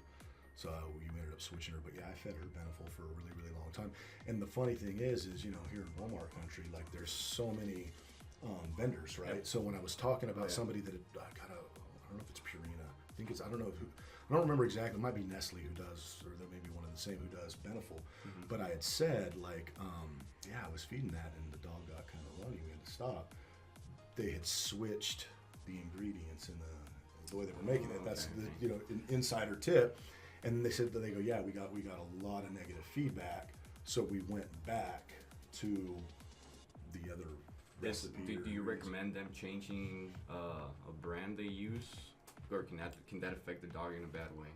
so we ended up switching her. But yeah, I fed her Beneful for a really, really long time. And the funny thing is here in Walmart country, like there's so many vendors, right? Yep. So when I was talking about somebody that I don't know if it's Purina. I don't remember exactly. It might be Nestle who does, or there may be one of the same who does Beneful. But I had said like, I was feeding that, and the dog got kind of runny. We had to stop. They had switched the ingredients and the way they were making it. That's an insider tip. And they said that we got a lot of negative feedback, so we went back to the other recipe. Do you recommend them changing a brand they use, or can that affect the dog in a bad way?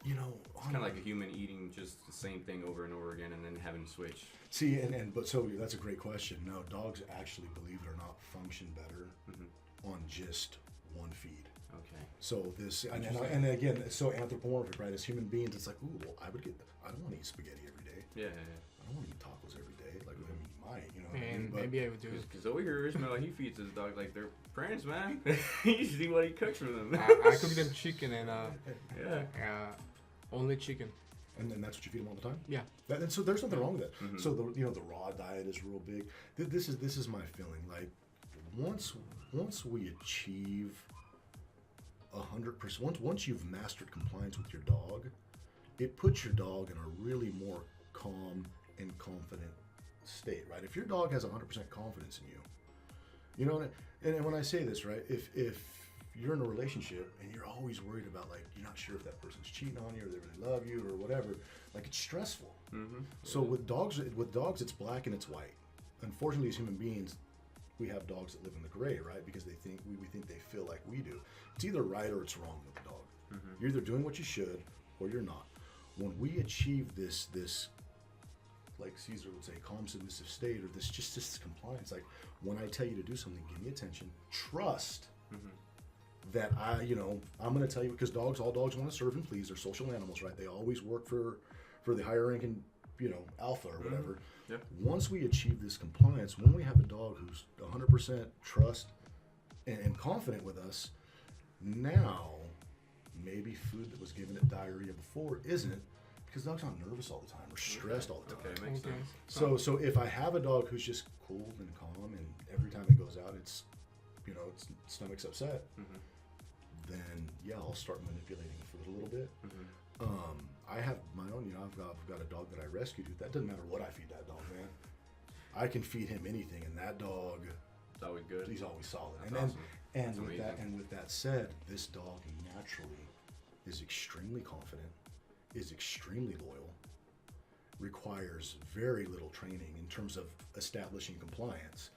It's kind of like a human eating just the same thing over and over again, and then having to switch. See, so that's a great question. No, dogs actually, believe it or not, function better on just one feed. Okay. So this, and again, it's so anthropomorphic, right? As human beings, it's like, ooh, well, I don't want to eat spaghetti every day. Yeah. I don't want to eat tacos every day. Like, I mean, you might, what I mean? But maybe I would do it. Because over here, Ishmael, he feeds his dog like they're friends, man. You see what he cooks for them. I cook them chicken and only chicken. And then that's what you feed them all the time. Yeah. And so there's nothing wrong with that. So the raw diet is real big. This is my feeling. Like once we achieve 100%, once you've mastered compliance with your dog, it puts your dog in a really more calm and confident state, right? If your dog has 100% confidence in you, and when I say this, right, if you're in a relationship and you're always worried about, like, you're not sure if that person's cheating on you or they really love you or whatever, like, it's stressful. So with dogs, it's black and it's white. Unfortunately, as human beings, we have dogs that live in the gray, right? Because we think they feel like we do. It's either right or it's wrong with the dog. You're either doing what you should or you're not. When we achieve this, like Caesar would say, calm, submissive state, or this compliance, like when I tell you to do something, give me attention, trust that I'm going to tell you, because all dogs want to serve and please. They're social animals, right? They always work for the higher ranking, alpha or whatever. Yep. Once we achieve this compliance, when we have a dog who's 100% trust and confident with us, now maybe food that was given it diarrhea before isn't, because dogs aren't nervous all the time or stressed all the time. Okay, makes sense. So if I have a dog who's just cool and calm, and every time it goes out, its stomach's upset, then I'll start manipulating food a little bit. I have my own, I've got a dog that I rescued. That doesn't matter what I feed that dog, man. I can feed him anything, and that dog, it's always good. He's always solid. That's awesome. And with that said, this dog naturally is extremely confident, is extremely loyal, requires very little training in terms of establishing compliance.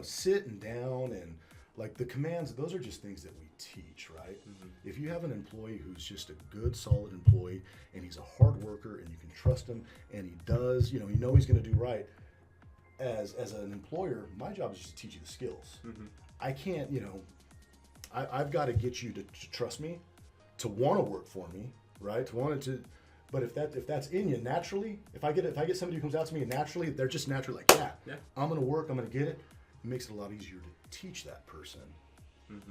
Sitting down and like the commands, those are just things that we teach, right? If you have an employee who's just a good, solid employee, and he's a hard worker, and you can trust him, and he does, he's going to do right. As an employer, my job is just to teach you the skills. I can't, I've got to get you to trust me, to want to work for me, right? To want to. But if that's in you naturally, if I get somebody who comes out to me and naturally, they're just naturally like, yeah. I'm going to work, I'm going to get it. It makes it a lot easier to teach that person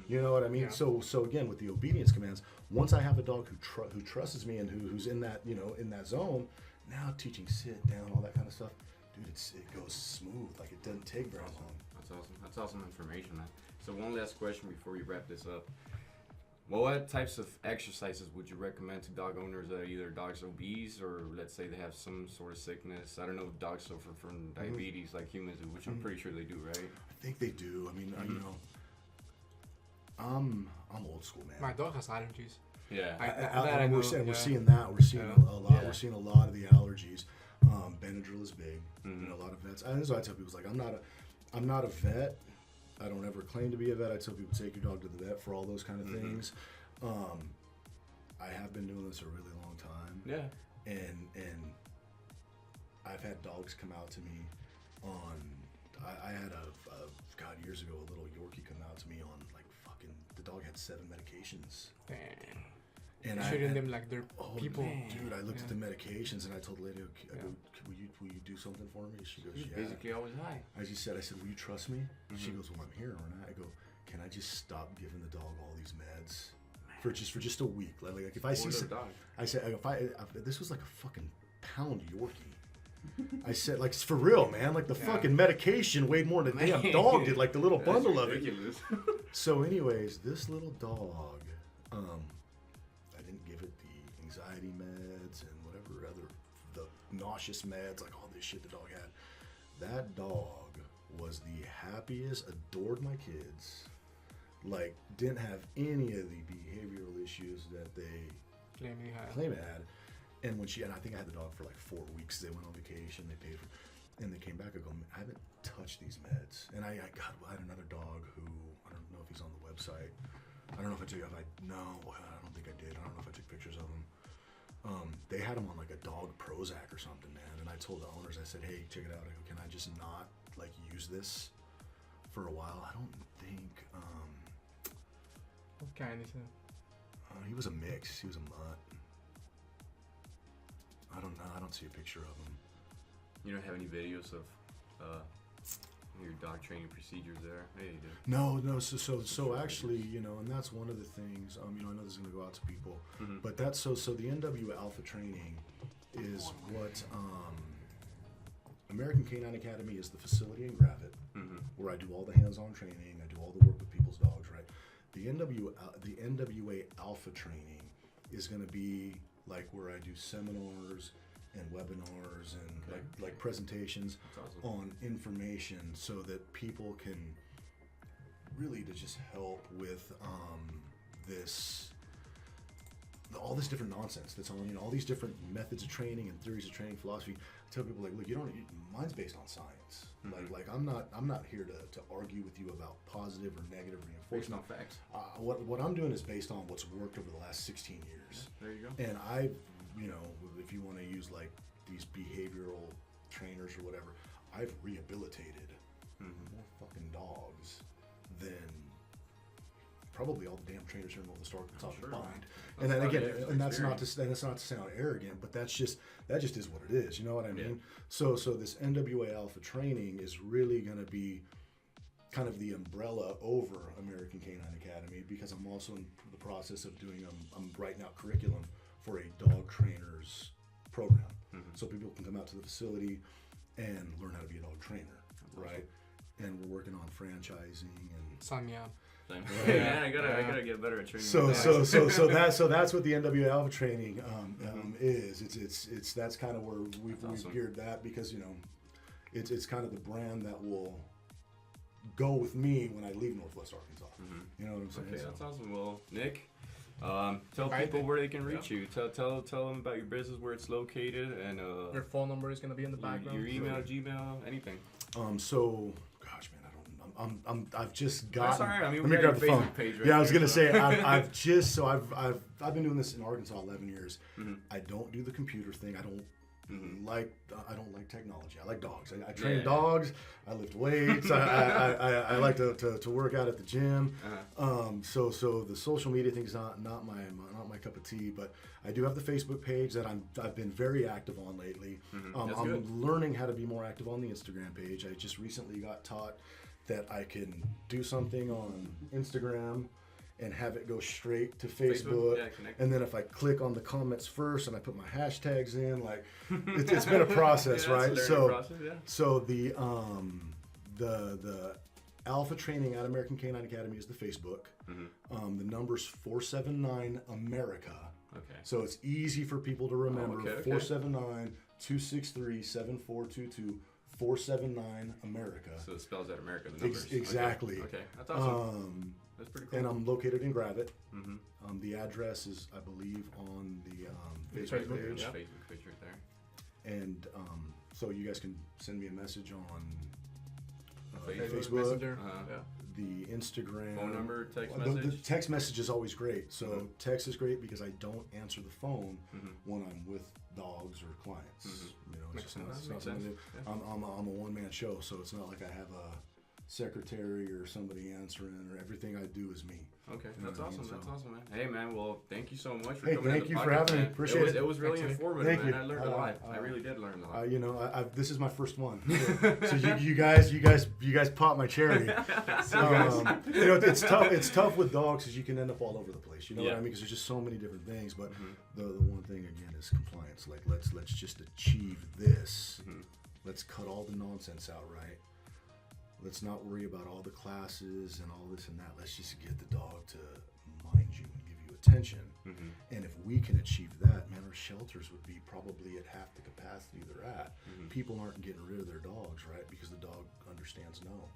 You know what I mean? Yeah. So again, with the obedience commands, once I have a dog who trusts me and who's in that, you know, in that zone, now teaching sit down, all that kind of stuff, dude, it goes smooth. Like it doesn't take very long. That's awesome. That's awesome information, man. So one last question before we wrap this up. Well, what types of exercises would you recommend to dog owners that are either dogs obese or let's say they have some sort of sickness? I don't know if dogs suffer from diabetes like humans do, which I'm pretty sure they do, right? I think they do. I mean, you know, I'm old school, man. My dog has allergies. Yeah. And we're seeing that. We're seeing a lot. Yeah. We're seeing a lot of the allergies. Benadryl is big. You know, a lot of vets. And this is what I tell people: like, I'm not a vet. I don't ever claim to be a vet. I tell people take your dog to the vet for all those kind of things. I have been doing this a really long time. Yeah. And I've had dogs come out to me on. I had God, years ago, a little Yorkie come out to me on like fucking. The dog had 7 medications. Damn. And Treating them like they're people. Man, dude, I looked at the medications and I told the lady, I go, will you do something for me? She goes, yeah. Basically always high. I said, will you trust me? She goes, well, I'm here, aren't I? I go, can I just stop giving the dog all these meds for just a week? Like if I see, I said, if this was like a fucking pound Yorkie. I said, like, for real, man. Like the fucking medication weighed more than a damn dog did. Like the little bundle of it. So, anyways, this little dog, I didn't give it the anxiety meds and whatever other the nauseous meds, like all this shit the dog had. That dog was the happiest, adored my kids, like didn't have any of the behavioral issues that they claim it had. And I think I had the dog for like 4 weeks. They went on vacation, they paid for, and they came back. I go, I haven't touched these meds. And I had another dog who, I don't know if he's on the website. I don't know if I took, no, I don't think I did. I don't know if I took pictures of him. They had him on like a dog Prozac or something, man. And I told the owners, I said, hey, check it out. I go, can I just not like use this for a while? I don't think, What kind is it? he was a mix. He was a mutt. I don't know. I don't see a picture of him. You don't have any videos of your dog training procedures there? Hey, you do. No. So actually, you know, and that's one of the things. You know, I know this is going to go out to people, but that's so the NWA Alpha training is what American Canine Academy is the facility in Gravette where I do all the hands-on training. I do all the work with people's dogs. Right. The NWA Alpha training is going to be like where I do seminars and webinars and like presentations on information so that people can really to just help with all this different nonsense that's on, you know, all these different methods of training and theories of training, philosophy. I tell people, like, look, mine's based on science. Like I'm not here to argue with you about positive or negative reinforcement. Based on facts. What I'm doing is based on what's worked over the last 16 years. Yeah, there you go. And I, you know, if you want to use like these behavioral trainers or whatever, I've rehabilitated more fucking dogs than probably all the damn trainers here in Northwest Arkansas combined. And then again, and that's not to sound arrogant, but that just is what it is. You know what I mean? Yeah. So this NWA Alpha training is really going to be kind of the umbrella over American Canine Academy, because I'm also in the process of doing I'm writing out curriculum for a dog trainer's program, so people can come out to the facility and learn how to be a dog trainer, right? And we're working on franchising and Sign me up. Yeah, I gotta get better at training. So that's what the NWA Alpha training is. It's that's kind of where we've geared that, because, you know, it's kind of the brand that will go with me when I leave Northwest Arkansas. You know what I'm saying? Okay, that's awesome. Well, Nick, tell people where they can reach you. Tell them about your business, where it's located, and your phone number is gonna be in the background. Your email, Gmail, anything. So, gosh, man, I've just got. That's all right. I mean, let me grab the phone. Page right yeah, I was gonna say I've been doing this in Arkansas 11 years. I don't do the computer thing. I don't like technology. I like dogs. I train dogs. I lift weights. I like to work out at the gym. So the social media thing is not my cup of tea. But I do have the Facebook page that I've been very active on lately. I'm learning how to be more active on the Instagram page. I just recently got taught that I can do something on Instagram and have it go straight to Facebook. Yeah, connect. And then if I click on the comments first and I put my hashtags in, like it's been a process, Yeah, right? it's a So learning process, yeah. so the Alpha Training at American Canine Academy is the Facebook. The number's 479 America. Okay. So it's easy for people to remember. Oh, okay. 479-263-7422. 479 America. So it spells out America, the numbers. Exactly. Okay. That's awesome. That's pretty cool. And I'm located in Gravette. Mm-hmm. The address is, I believe, on the Facebook Facebook page. Yeah. Facebook page right there. And so you guys can send me a message on Facebook. Messenger. Yeah. the Instagram. Phone number, text The message. text message is always great. So text is great because I don't answer the phone when I'm with dogs or clients. You know, Makes it's sense. not Makes something sense. that- I'm a one-man show, so it's not like I have a secretary or somebody answering, or everything I do is me. Okay, You know that's what I mean? awesome. That's So- awesome, man. Hey, man. Well, thank you so much for Hey, coming. thank on the you for podcast, having me. man. Appreciate it. It was really Thanks, informative, Thank man. you. I learned a lot. I really did learn a lot. You know, this is my first one, so you guys popped my cherry. You know, it's tough. It's tough with dogs because you can end up all over the place. You know what I mean? Because there's just so many different things. But the one thing again is compliance. Like let's just achieve this. Let's cut all the nonsense out, right? Let's not worry about all the classes and all this and that. Let's just get the dog to mind you and give you attention. And if we can achieve that, man, our shelters would be probably at half the capacity they're at. People aren't getting rid of their dogs, right? Because the dog understands no.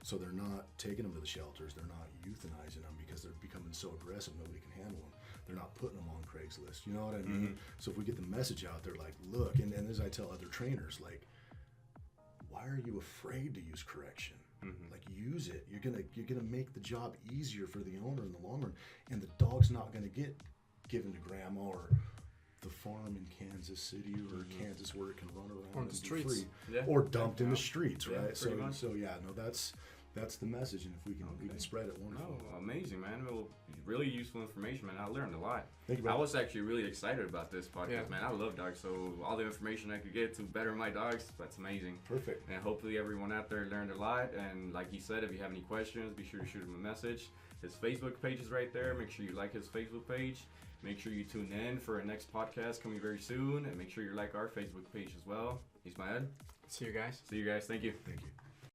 So they're not taking them to the shelters. They're not euthanizing them because they're becoming so aggressive nobody can handle them. They're not putting them on Craigslist. You know what I mean? So if we get the message out there, like, look, and as I tell other trainers, like, why are you afraid to use correction? Like, use it. You're gonna make the job easier for the owner in the long run, and the dog's not gonna get given to grandma or the farm in Kansas City or Kansas where it can run around On and the be streets. free, Yeah. or dumped in the streets, Yeah, right? pretty much. So yeah, no, that's the message, and if we can spread it, wonderful. No, amazing, man. Well, really useful information, man. I learned a lot. Thank you, I bro. was actually really excited about this podcast, Yeah. man. I love dogs, so all the information I could get to better my dogs, that's amazing. Perfect. And hopefully everyone out there learned a lot. And like he said, if you have any questions, be sure to shoot him a message. His Facebook page is right there. Make sure you like his Facebook page. Make sure you tune in for our next podcast coming very soon. And make sure you like our Facebook page as well. Ismael, See you guys. see you guys. Thank you. Thank you.